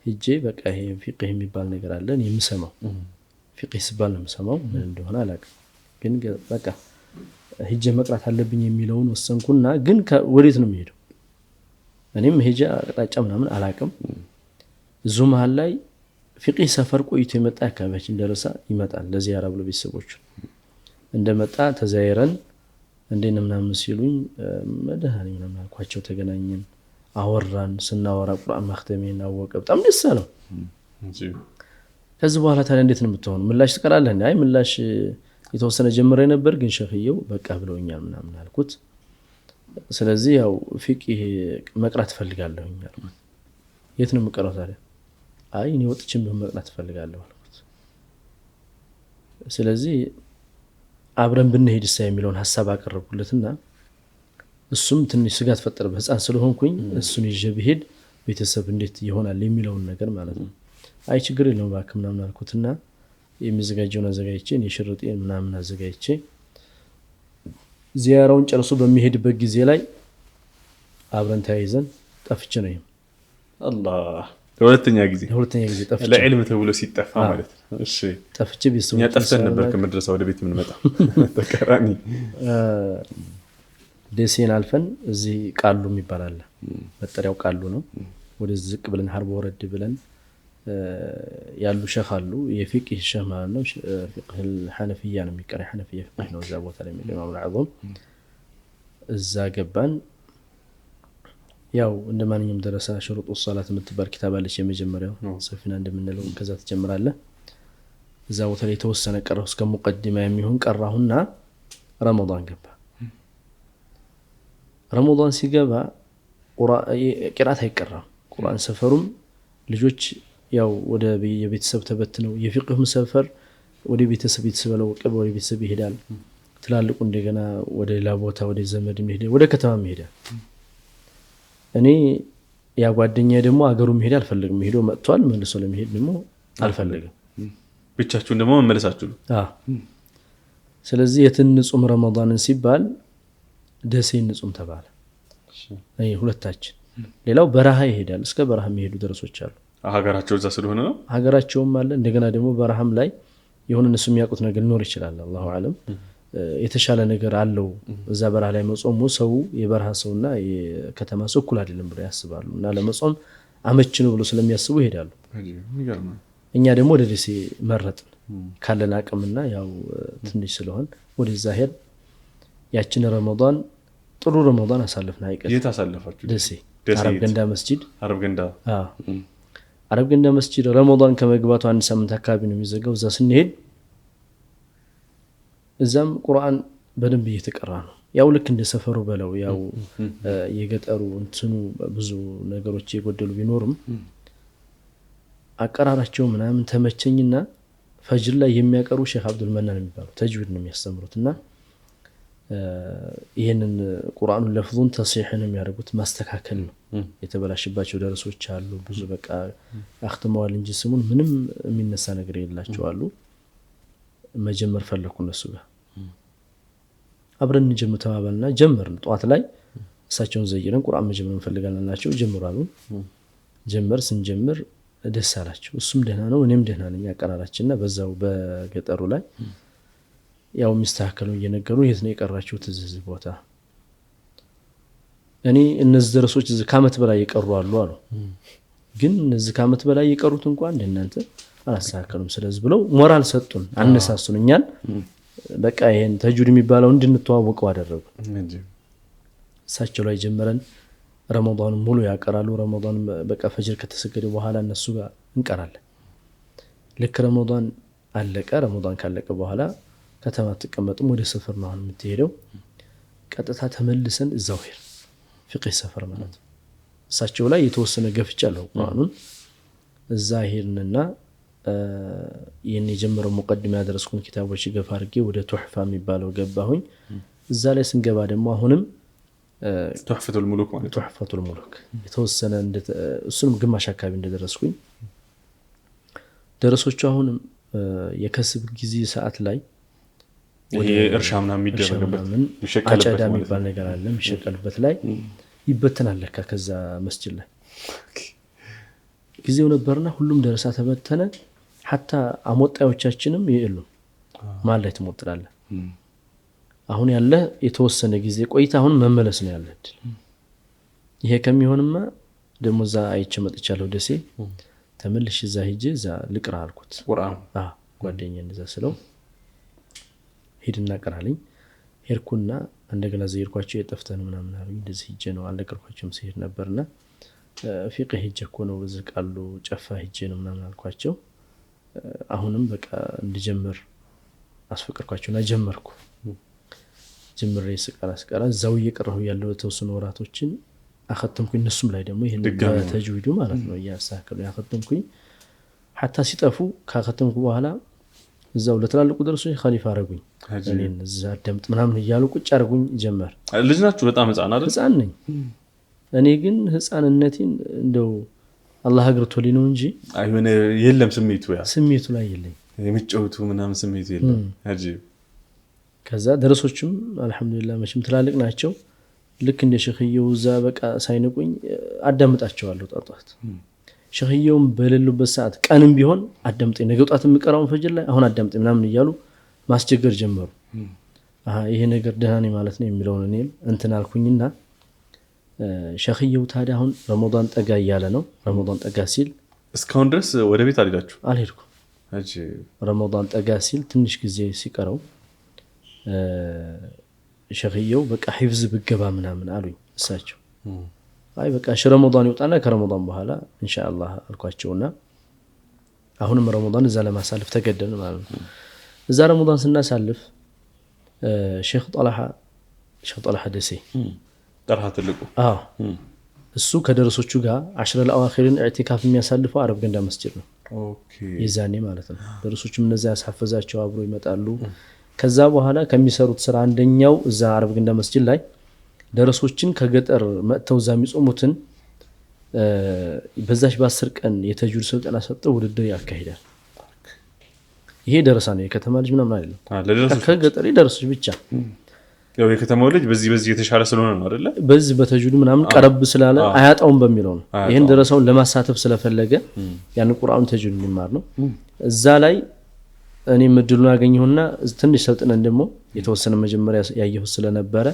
S2: ሂጄ በቃ ይሄ ፊቅህ የሚባል ነገር አለ እኔ የምሰማው ፊቅህ ሲባል ነው የምሰማው ምን እንደሆነ አላውቅም። ግን በቃ ሂጄ መቅራት አለብኝ የሚለውን ወሰንኩና ግን ወዴት ነው የሚሄደው? እኔም ሂጄ አቅጣጫ ምናምን አላውቅም። እዚሁ መሀል ላይ ፊቅህ ሰፈር ቆይቶ የመጣ አካባቢያችን ደረሳ ይመጣል ለዚያራ ብሎ ቤተሰቦቹ እንደመጣ ተዛይረን እንደነ ምናምን ሲሉኝ መደሃኒ ምናምን አልኳቸው። ተገናኘን አወራን። ስናወራ ቁርአን ማختሜን አወቀ። በጣም ደስ አለው። ከዚህ በኋላ ታዲያ እንዴት ነው የምትሆነው? ምላሽ ትቀራለህ? አይ ምላሽ የተወሰነ ጀምሬ ነበር ግን ሸኽየው በቃ ብለውኛል ምናምን አልኩት። ስለዚህ ያው ፊቅህ መቅራት ፈልጋለሁ አልኩት። የት ነው የምቀራው ታዲያ? አይ እኔ ወጥቼም ቢሆን መቅራት ፈልጋለሁ አልኩት። ስለዚህ አብረን ብንሄድ የሚለውን ሐሳብ አቀረብኩለትና እሱም ትንሽ ስጋት ፈጠረበት። ህፃን ስለሆንኩኝ እሱን ይዤ ብሄድ ቤተሰብ እንዴት ይሆናል የሚለውን ነገር ማለት ነው። አይ ችግር የለውም እባክህ ምናምን አልኩትና የሚዘጋጀውን አዘጋጅቼ እኔ ሽርጤን ምናምን አዘጋጅቼ ዚያራውን ጨርሶ በሚሄድበት ጊዜ ላይ አብረን ተያይዘን ጠፍቼ ነው
S1: አላህ ለሁለተኛ ጊዜ ጠፍቼ ለዕልም ተብሎ ሲጠፋ ማለት ነው። እሺ
S2: ጠፍቼ ቤተሰቦቼ
S1: ጠፍተን ነበር ከመድረሳ ወደ ቤት ምን መጣ ተቀራኒ ደሴን አልፈን እዚህ ቃሉ የሚባል አለ። መጠሪያው ቃሉ ነው። ወደ ዝቅ ብለን ሀርቦ ወረድ ብለን ያሉ ሸኽ አሉ። የፊቅህ ሸኽ ማለት ነው። ፊቅህ الحنفية ነው የሚቀር ሐነፊያ ፊቅህ ነው። እዛ ቦታ ላይ የሚለው ኢማም አልዓظም እዛ ገባን። ያው እንደማንኛውም ደረሳ ሽሩጡ ሶላት የምትባል ኪታብ አለች የመጀመሪያው ሰፊና እንደምንለው ከዛ ተጀምራለህ። እዛ ቦታ ላይ ተወሰነ ቀረው እስከ ሙቀዲማ የሚሆን ቀራሁና ረመዳን ገባ። ረመዳን ሲገባ ቂራአት አይቀራም። ቁርአን ሰፈሩም ልጆች ያው ወደ የቤተሰብ ተበትነው የፊቅህ ሰፈር ወደ ቤተሰብ ይተሰበለው ወቀብ ወደ ቤተሰብ ይሄዳል። ትላልቁ እንደገና ወደ ሌላ ቦታ ወደ ዘመድ ይሄዳል፣ ወደ ከተማ ይሄዳል። እኔ ያ ጓደኛዬ ደግሞ አገሩ መሄድ አልፈልግም። ሄዶ መጥቷል መልሶ ለመሄድ ደግሞ አልፈልግም። ብቻችሁን ደግሞ መመለሳችሁ ነው።
S2: ስለዚህ የትንጹም ረመዳንን ሲባል ደሴ ንጹም ተባለ። ሁለታችን ሌላው በረሃ ይሄዳል። እስከ በረሃ የሚሄዱ ደረሶች አሉ።
S1: ሀገራቸው እዛ ስለሆነ ነው
S2: ሀገራቸውም አለ እንደገና ደግሞ በረሃም ላይ የሆነ እነሱ የሚያውቁት ነገር ሊኖር ይችላል አላሁ አለም የተሻለ ነገር አለው እዛ በረሃ ላይ መጾሙ ሰው የበረሃ ሰውና የከተማ ሰው እኩል አይደለም ብለው ያስባሉ እና ለመጾም አመች ነው ብለው ስለሚያስቡ ይሄዳሉ እኛ ደግሞ ወደ ደሴ መረጥን ካለን አቅምና ያው ትንሽ ስለሆን ወደዛ ሄድ ያችን ረመዳን ጥሩ ረመዳን አሳልፈና አይቀር
S1: የት አሳልፋችሁ
S2: ደሴ አረብ ገንዳ መስጂድ
S1: አረብ
S2: ገንዳ መስጂድ ረመዳን ከመግባቱ አንድ ሳምንት አካባቢ ነው የሚዘጋው እዛ ስንሄድ እዛም ቁርአን በደንብ እየተቀራ ነው ያው ልክ እንደ ሰፈሩ በለው ያው የገጠሩ እንትኑ ብዙ ነገሮች የጎደሉ ቢኖርም አቀራራቸው ምናምን ተመቸኝና ፈጅር ላይ የሚያቀሩ ሼክ አብዱል መናን የሚባሉ ተጅዊድ ነው የሚያስተምሩትና ይሄንን ቁርአኑን ለፍዙን ተስሒህን የሚያደርጉት ማስተካከል ነው የተበላሽባቸው ደረሶች አሉ ብዙ በቃ አختመዋል እንጂ ስሙን ምንም የሚነሳ ነገር የላቸው አሉ መጀመር ፈለኩ እነሱ ጋር አብረን እንጀምር ተባባልና ጀመርን ጧት ላይ እሳቸውን ዘይረን ቁርአን መጀመር እንፈልጋለን ናቸው ጀምራሉ ጀመር ስንጀምር ደስ አላቸው እሱም ደህና ነው እኔም ደህና ነኝ አቀራራችንና በዛው በገጠሩ ላይ ያው ሚስተካከለው እየነገሩ የት ነው የቀራችሁ ትዝዝ ቦታ እኔ እነዚህ ደረሶች ከዓመት በላይ ይቀሩ አሉ ግን እነዚህ ከዓመት በላይ ይቀሩት እንኳን እንደናንተ አላስተካከሉም ስለዚህ ብለው ሞራል ሰጡን አነሳሱን እኛን በቃ ይሄን ተጅዊድ የሚባለው እንድንተዋወቀው አደረጉ እሳቸው ላይ ጀመረን ረመዳን ሙሉ ያቀራሉ ረመዳን በቃ ፈጅር ከተሰገደ በኋላ እነሱ ጋር እንቀራለን ልክ ረመዳን አለቀ ረመዳን ካለቀ በኋላ ከተማ ተቀመጥም ወደ ሰፈር ነው የምትሄደው ቀጥታ ተመልሰን እዛው ሄር ፍቅህ ሰፈር ማለት እሳቸው ላይ የተወሰነ ገፍቻለሁ ቁርአኑን እዛ ሄርንና የኔ ጀመረው ሙቀድም ያደረስኩን ኪታቦች ገፋ አድርጌ ወደ ቱህፋ የሚባለው ገባሁኝ እዛ ላይ ስንገባ ደግሞ አሁንም
S1: ቱህፈቱል ሙሉክ ማለት
S2: ቱህፈቱል ሙሉክ የተወሰነ እሱንም ግማሽ አካባቢ እንደደረስኩኝ ደረሶቹ አሁንም የከስብ ጊዜ ሰዓት ላይ
S1: ወደ እርሻምና የሚደረግበት
S2: አጫዳ የሚባል ነገር አለ የሚሸቀልበት ላይ ይበተናል ለካ ከዛ መስጂድ ላይ ጊዜው ነበርና ሁሉም ደረሳ ተበተነ hatta አሞጣዮቻችንም የሉም ማለት ላይ ተሞጥራለ አሁን ያለ የተወሰነ ጊዜ ቆይታ አሁን መመለስ ነው ያለ ይሄ ከሚሆንማ ደሞዛ አይቼ መጥቻለሁ ደሴ ተመልሽ እዛ ሂጄ እዛ ልቅራ አልኩት
S1: ቁርአን
S2: ጓደኛ እንደዛ ስለው ሄድና ቀራልኝ ሄርኩና እንደገና ዘይርኳቸው የጠፍተን ምናምን አሉኝ እንደዚህ ሂጄ ነው አለቀርኳቸውም ሲሄድ ነበርና ፊቅህ ሂጄ እኮ ነው በዝቃሉ ጨፋ ሂጄ ነው ምናምን አልኳቸው አሁንም በቃ እንድጀምር አስፈቅርኳቸውና ጀመርኩ ጀምሬ ስቀራ እዛው እየቀረሁ ያለው ተወሰኑ ወራቶችን አختمኩኝ እነሱም ላይ ደግሞ ይሄን ተጅዊዱ ማለት ነው ያሳከሉ ያختمኩኝ hatta ሲጠፉ ካختمኩ በኋላ እዛው ለተላልቁ ደረሶች ኸሊፋ አረጉኝ እኔን እዛ ደምጥ ምናምን ይያሉ ቁጭ አረጉኝ ጀመር
S1: ልጅ ናችሁ በጣም ህፃን አይደል
S2: ህፃን ነኝ እኔ ግን ህፃንነቴን እንደው አላህ አግርቶልኝ ነው እንጂ
S1: አይምን የለም ስሜቱ
S2: ላይ የለም
S1: የሚጫወቱ ምናምን ስሜቱ የለም አጂብ
S2: ከዛ ደረሶችም አልহামዱሊላህ መቼም ትላልቅ ናቸው ልክ እንደ ሸኺየው እዛ በቃ ሳይንቁኝ አዳምጣቸዋለሁ ጣጣት ሸኺየውም በሌሉበት ሰዓት ቀንም ቢሆን አዳምጠኝ ነገውጣት የምቀራውን ፈጅር ላይ አሁን አዳምጠኝ ምናምን ይያሉ ማስቸገር ጀመሩ ይሄ ነገር ደህና ነኝ ማለት ነው የሚለውን እኔም እንትን አልኩኝና ሸኺየው ታዲያ አሁን ረመዳን ጠጋ ያለ ነው ረመዳን ጠጋ ሲል
S1: እስካሁን ድረስ ወደ ቤት
S2: አልሄድኩም ረመዳን ጠጋ ሲል ትንሽ ጊዜ ሲቀረው ሸኺየው በቃ ሂፍዝ ብገባ ምናምን አሉኝ እሳቸው አይ በቃ ረመዳን ይወጣና ከረመዳን በኋላ ኢንሻአላህ አልኳቸውና አሁንም ረመዳን እዛ ለማሳለፍ ተገደልን ማለት ነው እዛ ረመዳን ስናሳልፍ ሼክ ጣልሃ ደሴ
S1: ጠርሃ ትልቁ
S2: እሱ ከደረሶቹ ጋር 10 ለአዋኺርን ኢዕቲካፍ የሚያሳልፈው አረብ ገንዳ መስጂድ ነው
S1: ኦኬ
S2: የዛኔ ማለት ነው ደረሶቹም እነዛ ያሳፈዛቸው አብሮ ይመጣሉ ከዛ በኋላ ከሚሰሩት ስራ አንደኛው እዛ አረብ ገንዳ መስጂድ ላይ ደረሶችን ከገጠር መጥተው ዛም ይጾሙትን በዛሽ በ10 ቀን የተጅዊድ ስልጠና ሰጠው ውድድር ያካሂዳል ይሄ ደረሳ ነው የከተማ ልጅ ምናምን አይደለም ከገጠር ደረሶች ብቻ
S1: ያው የከተማው ልጅ በዚህ የተሻለ ስለሆነ ነው አይደለ?
S2: በዚህ በተጅዊድ ምናምን ቀረብ ስላለ አያጣውም በሚለው ነው። ይሄን ደረሰውን ለማሳተፍ ስለፈለገ ያን ቁርአን ተጅዊድ ሊማር ነው። እዛ ላይ እኔ ምድሉን አገኘሁና ትንሽ ሰልጥነን ደግሞ የተወሰነ መጀመሪያ ያየሁት ስለነበረ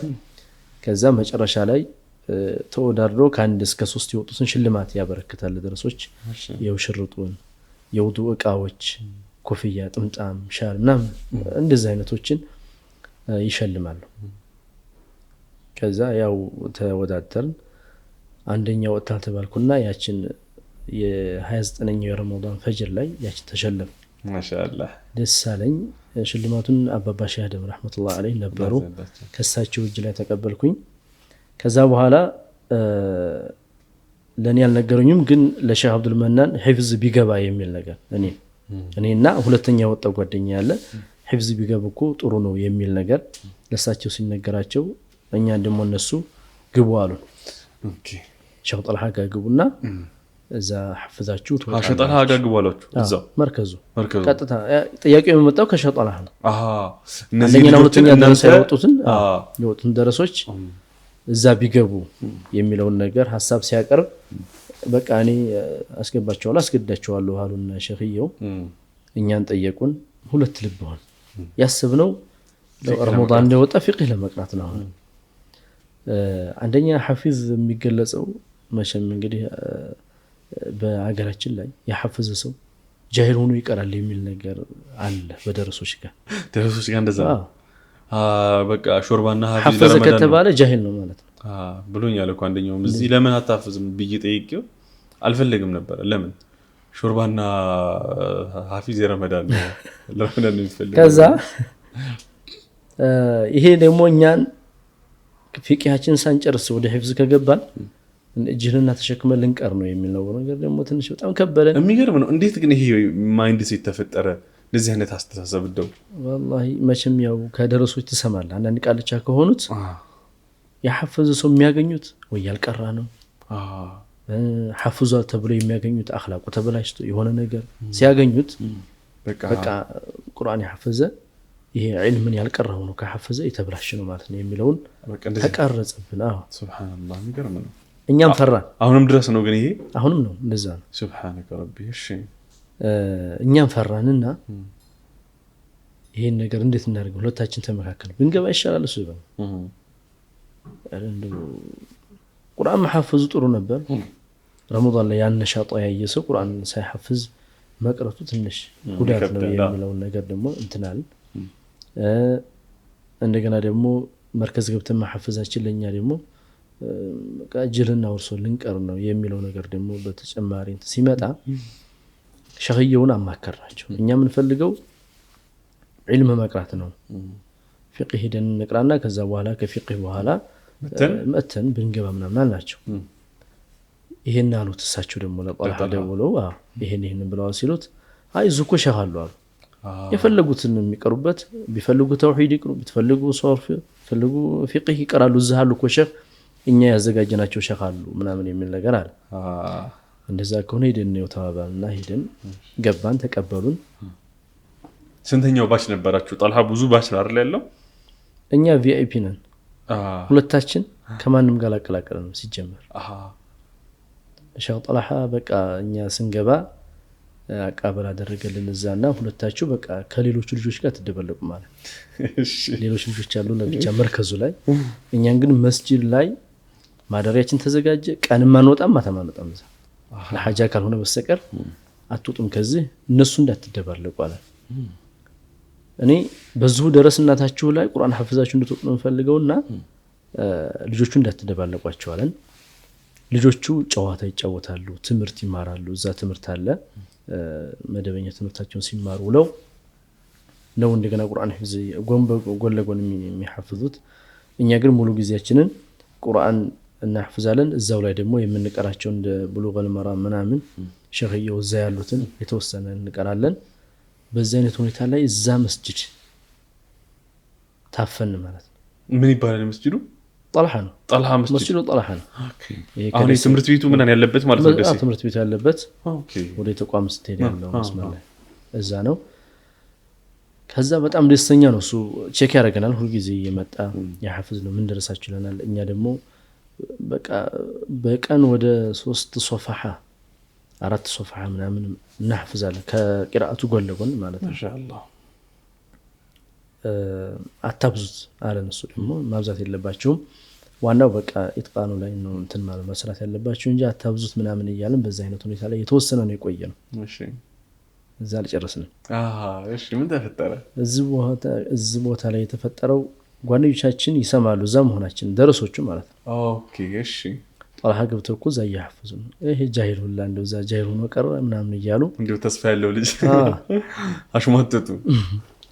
S2: ከዛ መጨረሻ ላይ ተወዳድሮ ከአንድ እስከ 3 የወጡትን ሽልማት ያበረክታል ለደረሶች። የውሽርጡን የውዱእ እቃዎች፣ ኮፍያ፣ ጥምጣም፣ ሻል ምናምን እንደዚህ አይነቶችን ይሸልማሉ። ከዛ ያው ተወዳደርን። አንደኛ ወጣ ተባልኩና ያችን የ29ኛው የረመዳን ፈጅር ላይ ያችን ተሸለም።
S1: ማሻአላህ
S2: ደስ አለኝ። ሽልማቱን አባባ ሼህ አደም ረህመቱላህ ዐለይሂ ነበሩ። ከሳቸው እጅ ላይ ተቀበልኩኝ። ከዛ በኋላ ለኔ ያልነገሩኝም ግን ለሼህ አብዱል መናን ሂፍዝ ቢገባ የሚል ነገር እኔና ሁለተኛ ወጣው ጓደኛ ያለ ሂፍዝ ቢገባ እኮ ጥሩ ነው የሚል ነገር ለሳቸው ሲነገራቸው እኛ ደግሞ እነሱ ግቡ አሉን። ኦኬ ሼህ ጠልሃ ጋር ግቡና እዛ ሐፍዛችሁ
S1: ተወጣ ሼህ ጠልሃ ጋር ግቡ አሏችሁ። እዛው
S2: መርከዙ ቀጥታ ጥያቄው የመጣው ከሼህ ጠልሃ ነው።
S1: እነዚህ
S2: ሁለተኛ ደረሳ የወጡትን ደረሶች እዛ ቢገቡ የሚለውን ነገር ሐሳብ ሲያቀርብ በቃ እኔ አስገባቸዋለሁ አስገዳቸዋለሁ አሉና ሼህየው እኛን ጠየቁን። ሁለት ልብ ሆነ። ያስብነው ረመዳን እንደወጣ ፊቅህ ለመቅራት ነው። አንደኛ ሐፊዝ የሚገለጸው መቼም እንግዲህ በአገራችን ላይ የሐፈዘ ሰው ጃሂል ሆኖ ይቀራል የሚል ነገር አለ በደረሶች ጋር
S1: እንደዛ በቃ ሾርባና
S2: ሐፈዘ ከተባለ ጃሂል ነው ማለት ነው
S1: ብሎኛል እኮ አንደኛው እዚህ ለምን አታፍዝም ብዬ ጠይቄው አልፈልግም ነበር። ለምን ሾርባና ሐፊዝ የረመዳን ነው ለምን የሚፈልግ
S2: ከዛ ይሄ ደግሞ እኛን ፊቅሃችን ሳንጨርስ ወደ ሂፍዝ ከገባን እጅህንና ተሸክመን ልንቀር ነው የሚለው ነገር ደግሞ ትንሽ በጣም ከበደ።
S1: የሚገርም ነው። እንዴት ግን ይሄ ማይንድ ሴት ተፈጠረ? እንደዚህ አይነት አስተሳሰብ ደው
S2: والله መቼም ያው ከደረሶች ትሰማለህ። አንዳንድ ቃልቻ ከሆኑት ያሐፈዘ ሰው የሚያገኙት ወይ ያልቀራ ነው ሐፍዟል ተብሎ የሚያገኙት አኽላቁ ተበላሽቶ የሆነ ነገር ሲያገኙት በቃ ቁርአን ያሐፈዘ ይሄ ዒልምን ያልቀራው ነው ከሐፈዘ የተበላሽ ነው ማለት ነው የሚለውን ተቀረጸብን።
S1: ሱብሃንአላህ የሚገርም ነው።
S2: እኛም ፈራን።
S1: አሁንም ድረስ ነው ግን ይሄ
S2: አሁንም ነው እንደዛ ነው።
S1: ሱብሃንከ ረቢ። እሺ
S2: እኛም ፈራንና ይሄን ነገር እንዴት እናደርገው? ሁለታችን ተመካከልን። ብንገባ ይሻላል እሱ ይባል እንደው ቁርአን መሐፈዙ ጥሩ ነበር። ረመዳን ላይ ያን ሻጣ ያየ ሰው ቁርአን ሳይሐፍዝ መቅረቱ ትንሽ ጉዳት ነው የሚለው ነገር ደግሞ እንትናል። እንደገና ደግሞ መርከዝ ገብተን መሐፈዛችን ለኛ ደግሞ ቃጅልና ወርሶ ልንቀር ነው የሚለው ነገር ደግሞ በተጨማሪ ሲመጣ ሸህየውን አማከርናቸው። እኛ ምን ፈልገው ዒልም መቅራት ነው። ፊቅህ ሄደን እንቅራና ከዛ በኋላ ከፊቅህ በኋላ መተን ብንገባ ምናምን አልናቸው። ይሄን አሉት። እሳቸው ደግሞ ለጣልሃ ደውለው ይሄን ብለው ሲሉት አይ ዙኮ ሸህ አሉ አሉ። የፈለጉትን የሚቀሩበት ቢፈልጉ ተውሂድ ይቅሩ፣ ቢፈልጉ ሶርፍ ቢፈልጉ ፊቅህ ይቀራሉ። እዚህ አሉ እኮ ሸህ እኛ ያዘጋጀናቸው ሸህ አሉ ምናምን የሚል ነገር አለ። እንደዛ ከሆነ ሄደን ነው ተባባልና ሄደን ገባን፣ ተቀበሉን።
S1: ስንተኛው ባች ነበራችሁ? ጣልሃ ብዙ ባች ነው አይደል ያለው?
S2: እኛ ቪአይፒ ነን። ሁለታችን ከማንም ጋር አቀላቀለን ሲጀመር። ሼህ ጣልሃ በቃ እኛ ስንገባ አቀባበል አደረገልን እዛና ሁለታችሁ በቃ ከሌሎች ልጆች ጋር ተደበለቁ ማለት። ሌሎች ልጆች አሉ ለብቻ መርከዙ ላይ፣ እኛን ግን መስጂድ ላይ ማደሪያችን ተዘጋጀ። ቀንም አንወጣም ማታም አንወጣም። እዛ ለሐጃ ካልሆነ በስተቀር አትወጡም ከዚህ እነሱ እንዳትደባለቁ አለ። እኔ በዚሁ ደረስናታችሁ ላይ ቁርአን ሐፍዛችሁ እንድትወጡ ነው ፈልገውና ልጆቹ እንዳትደባለቋቸው አለን። ልጆቹ ጨዋታ ይጫወታሉ፣ ትምህርት ይማራሉ። እዛ ትምህርት አለ። መደበኛ ትምህርታቸውን ሲማሩ ውለው ነው እንደገና ቁርአን ሐፍዝ ጎን ለጎን የሚሐፍዙት። እኛ ግን ሙሉ ጊዜያችንን ቁርአን እናሐፍዛለን። እዛው ላይ ደግሞ የምንቀራቸው እንደ ብሉገል መራም ምናምን ሸህየው እዛ ያሉትን የተወሰነ እንቀራለን። በዚህ አይነት ሁኔታ ላይ እዛ መስጂድ ታፈን ማለት ነው።
S1: ምን ይባላል መስጂዱ?
S2: ጣልሃ ነው።
S1: ጣልሃ
S2: መስጂዱ ጣልሃ ነው።
S1: አሁን ትምህርት ቤቱ ምን ያለበት ማለት ነው? ደስ
S2: ትምህርት ቤቱ ያለበት ወደ ተቋም ስትሄድ ያለው መስመር ላይ እዛ ነው። ከዛ በጣም ደስተኛ ነው እሱ ቼክ ያደርገናል ሁሉ ጊዜ እየመጣ ያሐፍዝ ነው ምን ደረሳችሁ ይለናል እኛ ደግሞ በቃ በቀን ወደ 3 ሶፋሃ 4 ሶፋሃ ምናምን እናሐፍዛለን ከቂራአቱ ጎን ለጎን ማለት ነው
S1: ማሻአላህ
S2: አታብዙት አለን እሱ ደግሞ ማብዛት የለባችሁም ዋናው በቃ ኢትቃኑ ላይ ነው እንትን ማለት መስራት ያለባችሁ እንጂ አታብዙት ምናምን ይያልን በዛ አይነት ሁኔታ ላይ የተወሰነ ነው የቆየነው
S1: እሺ
S2: እዛ አልጨረስንም
S1: እሺ ምን ተፈጠረ
S2: እዚህ ቦታ ላይ የተፈጠረው ጓደኞቻችን ይሰማሉ እዛ መሆናችን ደረሶቹ ማለት ነው
S1: ኦኬ እሺ
S2: ጣልሃ ገብተው እኮ እዛ እያሐፈዙ ነው ይሄ ጃሂል ሁላ እንደው እዛ ጃሂል ሆኖ ቀረ ምናምን እያሉ
S1: እንደው ተስፋ ያለው ልጅ አሽሟጠጡ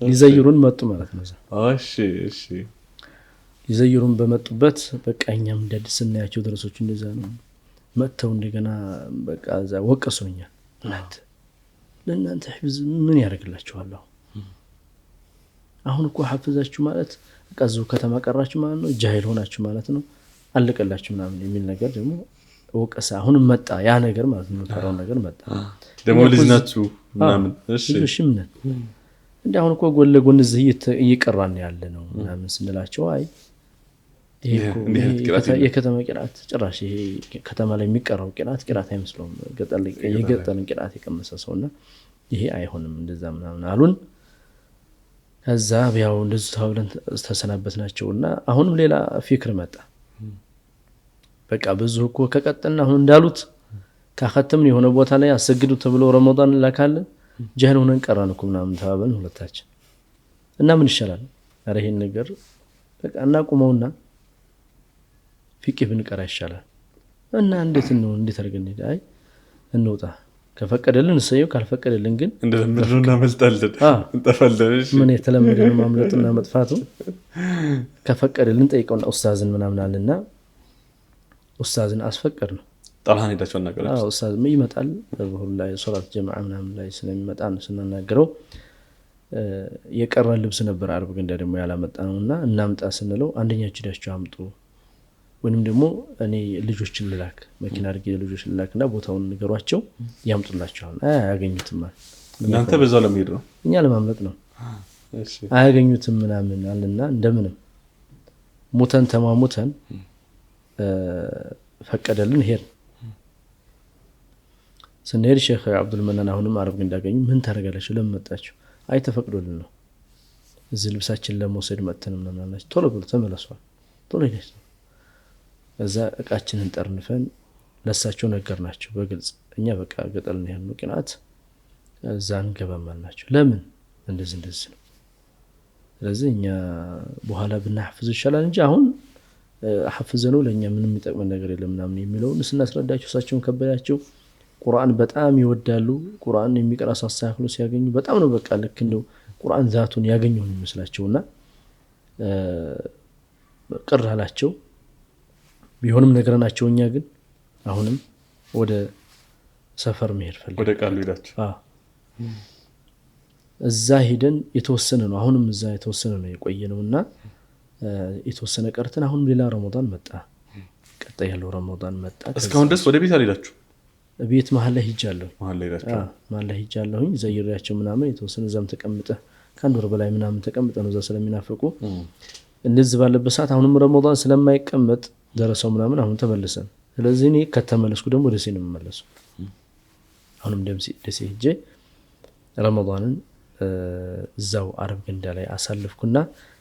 S2: ሊዘይሩን መጡ ማለት ነው
S1: እሺ እሺ
S2: ሊዘይሩን በመጡበት በቃ እኛም እንደድስ እናያቸው ደረሶቹ እንደዛ ነው መጥተው እንደገና በቃ እዛ ወቀሱኛል ለእናንተ ህፍዝ ምን ያደርግላችኋል አሁን እኮ ሐፍዛችሁ ማለት በቃ እዚሁ ከተማ ቀራችሁ ማለት ነው ጃሂል ሆናችሁ ማለት ነው አለቀላችሁ ምናምን የሚል ነገር ደግሞ ወቀሳ አሁን መጣ ያ ነገር ማለት ነው ተራው ነገር መጣ
S1: ደግሞ ልጅ ናችሁ ምናምን
S2: እሺ ምን እንዴ አሁን እኮ ጎን ለጎን እዚህ እየቀራን ያለ ነው ምናምን ስንላቸው አይ ይሄ የከተማ ቂራአት ጭራሽ ይሄ ከተማ ላይ የሚቀራው ቂራአት አይመስለውም የገጠርን ቂራአት የቀመሰ ሰውና ይሄ አይሆንም እንደዛ ምናምን አሉን ከዛ ያው እንደዚህ ታውለን ተሰናበትናቸውና አሁንም ሌላ ፍክር መጣ በቃ ብዙ እኮ ከቀጠልና አሁን እንዳሉት ካختمን የሆነ ቦታ ላይ አሰግዱ ተብሎ ረመዳን ላካለ ጃሂል ሆነን ቀራን እኮ ምናምን ተባብለን ሁለታችን እና ምን ይሻላል አረ ይሄን ነገር በቃ እናቁመውና ፍቅህ ብንቀራ ይሻላል እና እንዴት አድርገን አይ እንውጣ ከፈቀደልን ሰየው ካልፈቀደልን ግን
S1: እንደለምደው እናመልጣለን እንጠፋለን
S2: ምን የተለመደ ነው ማምለጥና መጥፋቱ ከፈቀደልን ጠይቀውና ኡስታዝን ምናምን አለና ኡስታዝን አስፈቀድ ነው
S1: ጣልሃን ሄዳቸው እናገራችሁ
S2: ኡስታዝ ምን ይመጣል በሁሉ ላይ ሶላት ጀማዓ ምናምን ላይ ስለሚመጣ ነው ስናናገረው የቀረን ልብስ ነበር አርብ ግን ደግሞ ያላመጣ ነውና እናምጣ ስንለው አንደኛችሁ ሄዳችሁ አምጡ ወንም ደግሞ እኔ ልጆችን ልላክ መኪና አድርጌ ልጆችን ልላክና ቦታውን ንገሯቸው ያምጡላችኋል አያገኙትም
S1: እናንተ በዛው ለመሄድ ነው
S2: እኛ ለማምለጥ ነው እሺ አያገኙትም ምናምን አለና እንደምንም ሙተን ተማሙተን ፈቀደልን ሄር ስንሄድ ሼክ አብዱል መናን አሁንም አረብ እንዳገኙ ምን ታረጋላችሁ ለምን መጣችሁ አይ ተፈቅዶልን ነው እዚህ ልብሳችን ለመውሰድ መጥተን ምናምን ቶሎ ብሎ ተመለሷል ቶሎ ሄደች እዛ እቃችንን ጠርንፈን ለሳቸው ነገርናቸው በግልጽ እኛ በቃ ገጠልን ያህል ነው ቅናት እዛን ገባማልናቸው ለምን እንደዚህ ነው ስለዚህ እኛ በኋላ ብናሐፍዝ ይሻላል እንጂ አሁን ሐፍዘነው ለኛ ምንም የሚጠቅመን ነገር የለም ምናምን የሚለውን ስናስረዳቸው እሳቸውን ከበዳቸው ቁርአን በጣም ይወዳሉ ቁርአን የሚቀራ ሳሳክሎ ሲያገኙ በጣም ነው በቃ ልክ እንደው ቁርአን ዛቱን ያገኙን ይመስላቸውና ቀራላቸው ቢሆንም ነገርናቸው እኛ ግን አሁንም ወደ ሰፈር መሄድ ፈልገን
S1: ወደ ቃሉ ሄዳችሁ
S2: እዛ ሄደን የተወሰነ ነው አሁንም እዛ የተወሰነ ነው የቆየነውና የተወሰነ ቀርተን አሁን ሌላ ረመዳን መጣ ቀጣይ ያለው ረመዳን መጣ
S1: እስካሁን ድረስ ወደ ቤት አልሄዳችሁ
S2: ቤት መሀል ላይ ሄጃለሁ
S1: መሀል ላይ
S2: ሄጃለሁኝ ዘይራቸው ምናምን የተወሰነ ዛም ተቀምጠ ከአንድ ወር በላይ ምናምን ተቀምጠ ነው እዛ ስለሚናፍቁ እንደዚህ ባለበት ሰዓት አሁንም ረመዳን ስለማይቀመጥ ደረሰው ምናምን አሁን ተመለሰን ስለዚህ እኔ ከተመለስኩ ደግሞ ደሴ ነው የምመለሰው አሁንም ደሴ ሄጄ ረመዳንን እዛው አረብ ገንዳ ላይ አሳልፍኩና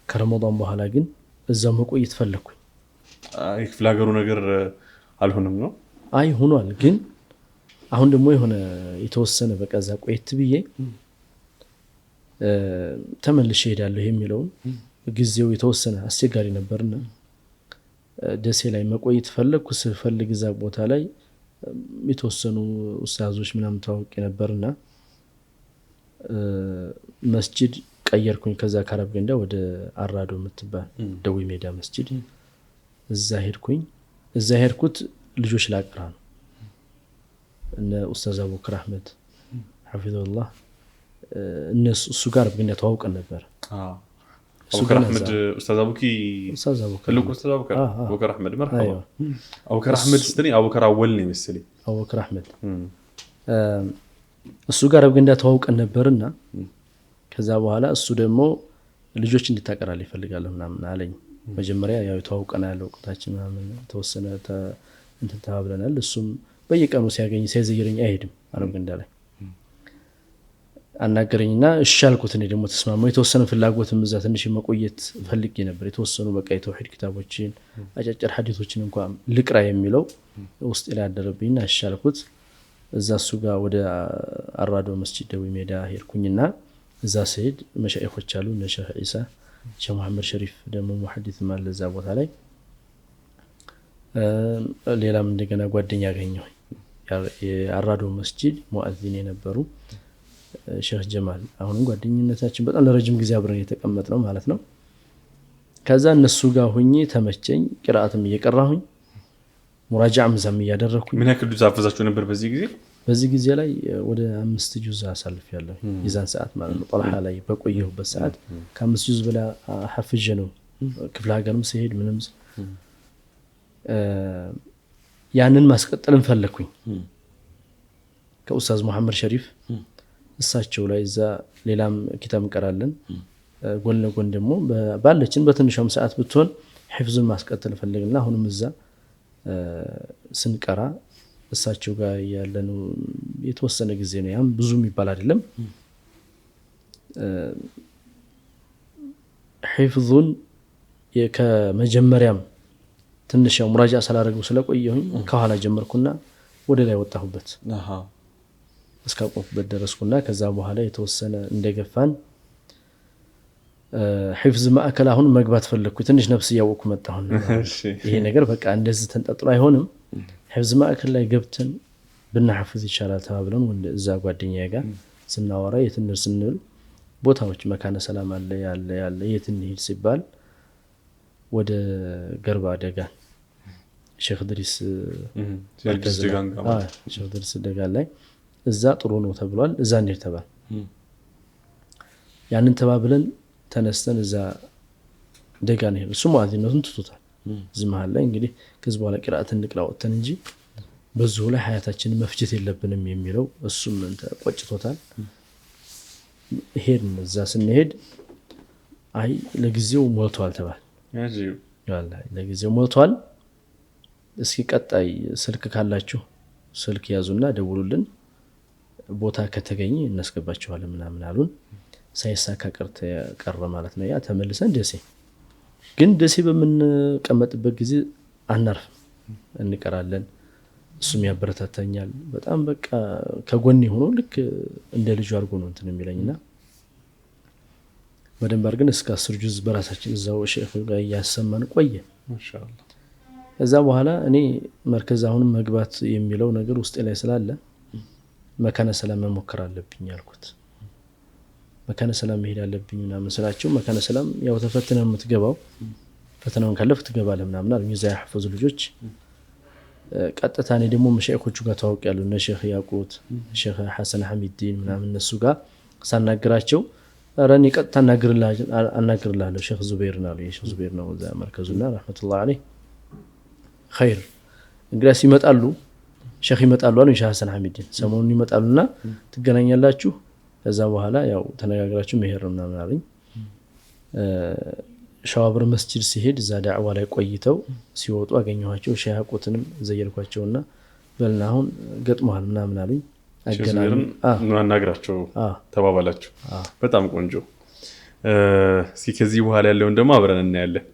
S2: ከረመዳን በኋላ ግን እዛው መቆየት ፈለኩኝ
S1: አይ ክፍለ ሀገሩ ነገር አልሆነም ነው
S2: አይ ሆኗል ግን አሁን ደግሞ የሆነ የተወሰነ በቃ እዛ ቆየት ብዬ ተመልሼ ሄዳለሁ የሚለውን ጊዜው የተወሰነ አስቸጋሪ ነበርና ደሴ ላይ መቆየት ፈለኩ ስፈልግ እዛ ቦታ ላይ የተወሰኑ ኡስታዞች ምናምን ታውቂ ነበርና መስጂድ ቀየርኩኝ ከዛ ከአረብ ገንዳ ወደ አራዶ የምትባል ደዊ ሜዳ መስጂድ እዛ ሄድኩት ልጆች ላቀራ ነው እነ ኡስታዝ አቡበክር አህመድ حفظه እነሱ እሱ ጋር ግን ተዋውቀን ነበር
S1: አቡበክር አህመድ ኡስታዝ አቡበክር አህመድ مرحبا አቡበክር አህመድ ስትኒ አቡበክር አወል ነው መሰለኝ
S2: አቡበክር አህመድ እሱ ጋር ግን ተዋውቀን ነበርና ከዛ በኋላ እሱ ደግሞ ልጆች እንድታቀራል ይፈልጋል ምናምን አለኝ። መጀመሪያ ያው ተዋውቀና ያለው ቁጣችን ምናምን ተወሰነ እንትን ተባብለናል። እሱም በየቀኑ ሲያገኝ ሲያዘይረኝ አይሄድም አረብ እንዳለ አናገረኝና እሺ አልኩት። እኔ ደግሞ ተስማማው። የተወሰነ ፍላጎትም እዛ ትንሽ መቆየት ፈልጌ ነበር። የተወሰኑ በቃ የተውሂድ ክታቦችን አጫጭር ሐዲሶችን እንኳን ልቅራ የሚለው ውስጥ ላይ አደረብኝና እሺ አልኩት። እዛ እሱ ጋር ወደ አራዶ መስጂድ ደዊ ሜዳ ሄድኩኝና እዛ ስሄድ መሻይኾች አሉ እነ ሼህ ኢሳ ሼህ መሐመድ ሸሪፍ ደግሞ ሙሐዲስ ማለት እዛ ቦታ ላይ ሌላም እንደገና ጓደኛ አገኘሁ። የአራዶ መስጂድ ሙአዚን የነበሩ ሼህ ጀማል አሁን ጓደኝነታችን በጣም ለረጅም ጊዜ አብረን የተቀመጥነው ማለት ነው። ከዛ እነሱ ጋር ሆኜ ተመቸኝ። ቂራአትም እየቀራሁኝ ሙራጃዕም ዘም እያደረኩኝ።
S1: ምን ያክል ጁዝ አፈዛችሁ ነበር
S2: በዚህ ጊዜ ላይ? ወደ 5 ጁዝ አሳልፌያለሁ የዛን ሰዓት ማለት ነው። ጦልሃ ላይ በቆየሁበት ሰዓት ከ5 ጁዝ በላይ ሐፍዤ ነው ክፍለ ሀገርም ሲሄድ ምንም ያንን ማስቀጠልን ፈለኩኝ ከኡስታዝ መሐመድ ሸሪፍ እሳቸው ላይ እዛ ሌላም ኪታብ እንቀራለን ጎን ለጎን ደግሞ ባለችን በትንሿም ሰዓት ብትሆን ሒፍዙን ማስቀጠል ፈልግና አሁንም እዛ ስንቀራ እሳቸው ጋር ያለነው የተወሰነ ጊዜ ነው። ያም ብዙ የሚባል አይደለም። ሒፍዙን ከመጀመሪያም ትንሽ ሙራጃ ስላደረገው ስለቆየሁኝ ከኋላ ጀመርኩና ወደ ላይ ወጣሁበት እስካቆምኩበት ደረስኩና ከዛ በኋላ የተወሰነ እንደገፋን ሒፍዝ ማዕከል አሁን መግባት ፈለኩኝ። ትንሽ ነፍስ ያወኩ መጣሁን ይሄ ነገር በቃ እንደዚህ ተንጠጥሎ አይሆንም። ሒፍዝ ማዕከል ላይ ገብተን ብናሐፍዝ ይቻላል ተባብለን እዛ ጓደኛዬ ጋር ስናወራ የትንር ስንል ቦታዎች መካነ ሰላም አለ ያለ የትንሂድ ሲባል ወደ ገርባ ደጋን ሼህ ድሪስ ሼህ ድሪስ ደጋን ላይ እዛ ጥሩ ነው ተብሏል። እዛ እንሂድ ተባል። ያንን ተባብለን ተነስተን እዛ ደጋን ሄድን። እሱ ሙአዚነቱን ትቶታል። እዚህ መሀል ላይ እንግዲህ ከዚህ በኋላ ቂራአት እንቅራ ወጥተን እንጂ በዚሁ ላይ ሀያታችንን መፍጀት የለብንም የሚለው እሱም ቆጭቶታል። ሄድን። እዛ ስንሄድ አይ ለጊዜው ሞልቷል ተባል። ለጊዜው ሞልቷል፣ እስኪ ቀጣይ ስልክ ካላችሁ ስልክ ያዙና ደውሉልን፣ ቦታ ከተገኘ እናስገባችኋለን ምናምን አሉን። ሳይሳካ ቀረ ማለት ነው። ያ ተመልሰን ደሴ ግን ደሴ በምንቀመጥበት ጊዜ አናርፍም፣ እንቀራለን። እሱም ያበረታታኛል በጣም በቃ ከጎኔ ሆኖ ልክ እንደ ልጁ አድርጎ ነው እንትን የሚለኝና በደንብ አድርገን እስከ 10 ጁዝ በራሳችን እዛው ሼህ ጋር ያሰማን ቆየ ማሻአላህ። ከዛ በኋላ እኔ መርከዝ አሁንም መግባት የሚለው ነገር ውስጤ ላይ ስላለ መካነ ሰላም መሞከር አለብኝ አልኩት። መካነ ሰላም መሄድ አለብኝ ምናምን ስላቸው መካነ ሰላም ያው ተፈትነህ የምትገባው ፈተናውን ካለፍ ትገባለህ ምናምን አሉኝ። እዛ ያሐፈዙ ልጆች ቀጥታ እኔ ደግሞ መሻይኾቹ ጋር ተዋውቂያለሁ። እነ ሼህ ያቁት ሼህ ሐሰን ሐሚዲን ምናምን እነሱ ጋር ሳናግራቸው ረኒ ቀጥታ አናግርልሃለሁ ሼህ ዙበይር ነው ያለው። ሼህ ዙበይር ነው እዛ መርከዙና ረህመቱላህ ዐለይህ ኸይር እንግዲያስ ይመጣሉ ሼህ ይመጣሉ አሉ። ሼህ ሐሰን ሐሚዲን ሰሞኑን ይመጣሉና ትገናኛላችሁ፣ ከዛ በኋላ ያው ተነጋግራችሁ መሄድ ነው ምናምን አሉኝ። ሻዋብር መስጂድ ሲሄድ እዛ ዳዕዋ ላይ ቆይተው ሲወጡ አገኘኋቸው። ሼህ ያቁትንም ዘየርኳቸውና በልና አሁን ገጥመዋል ምናምን አሉኝ።
S1: አገናኙ አናግራቸው ተባባላችሁ። በጣም ቆንጆ። እስኪ ከዚህ በኋላ ያለውን ደግሞ አብረን እናያለን።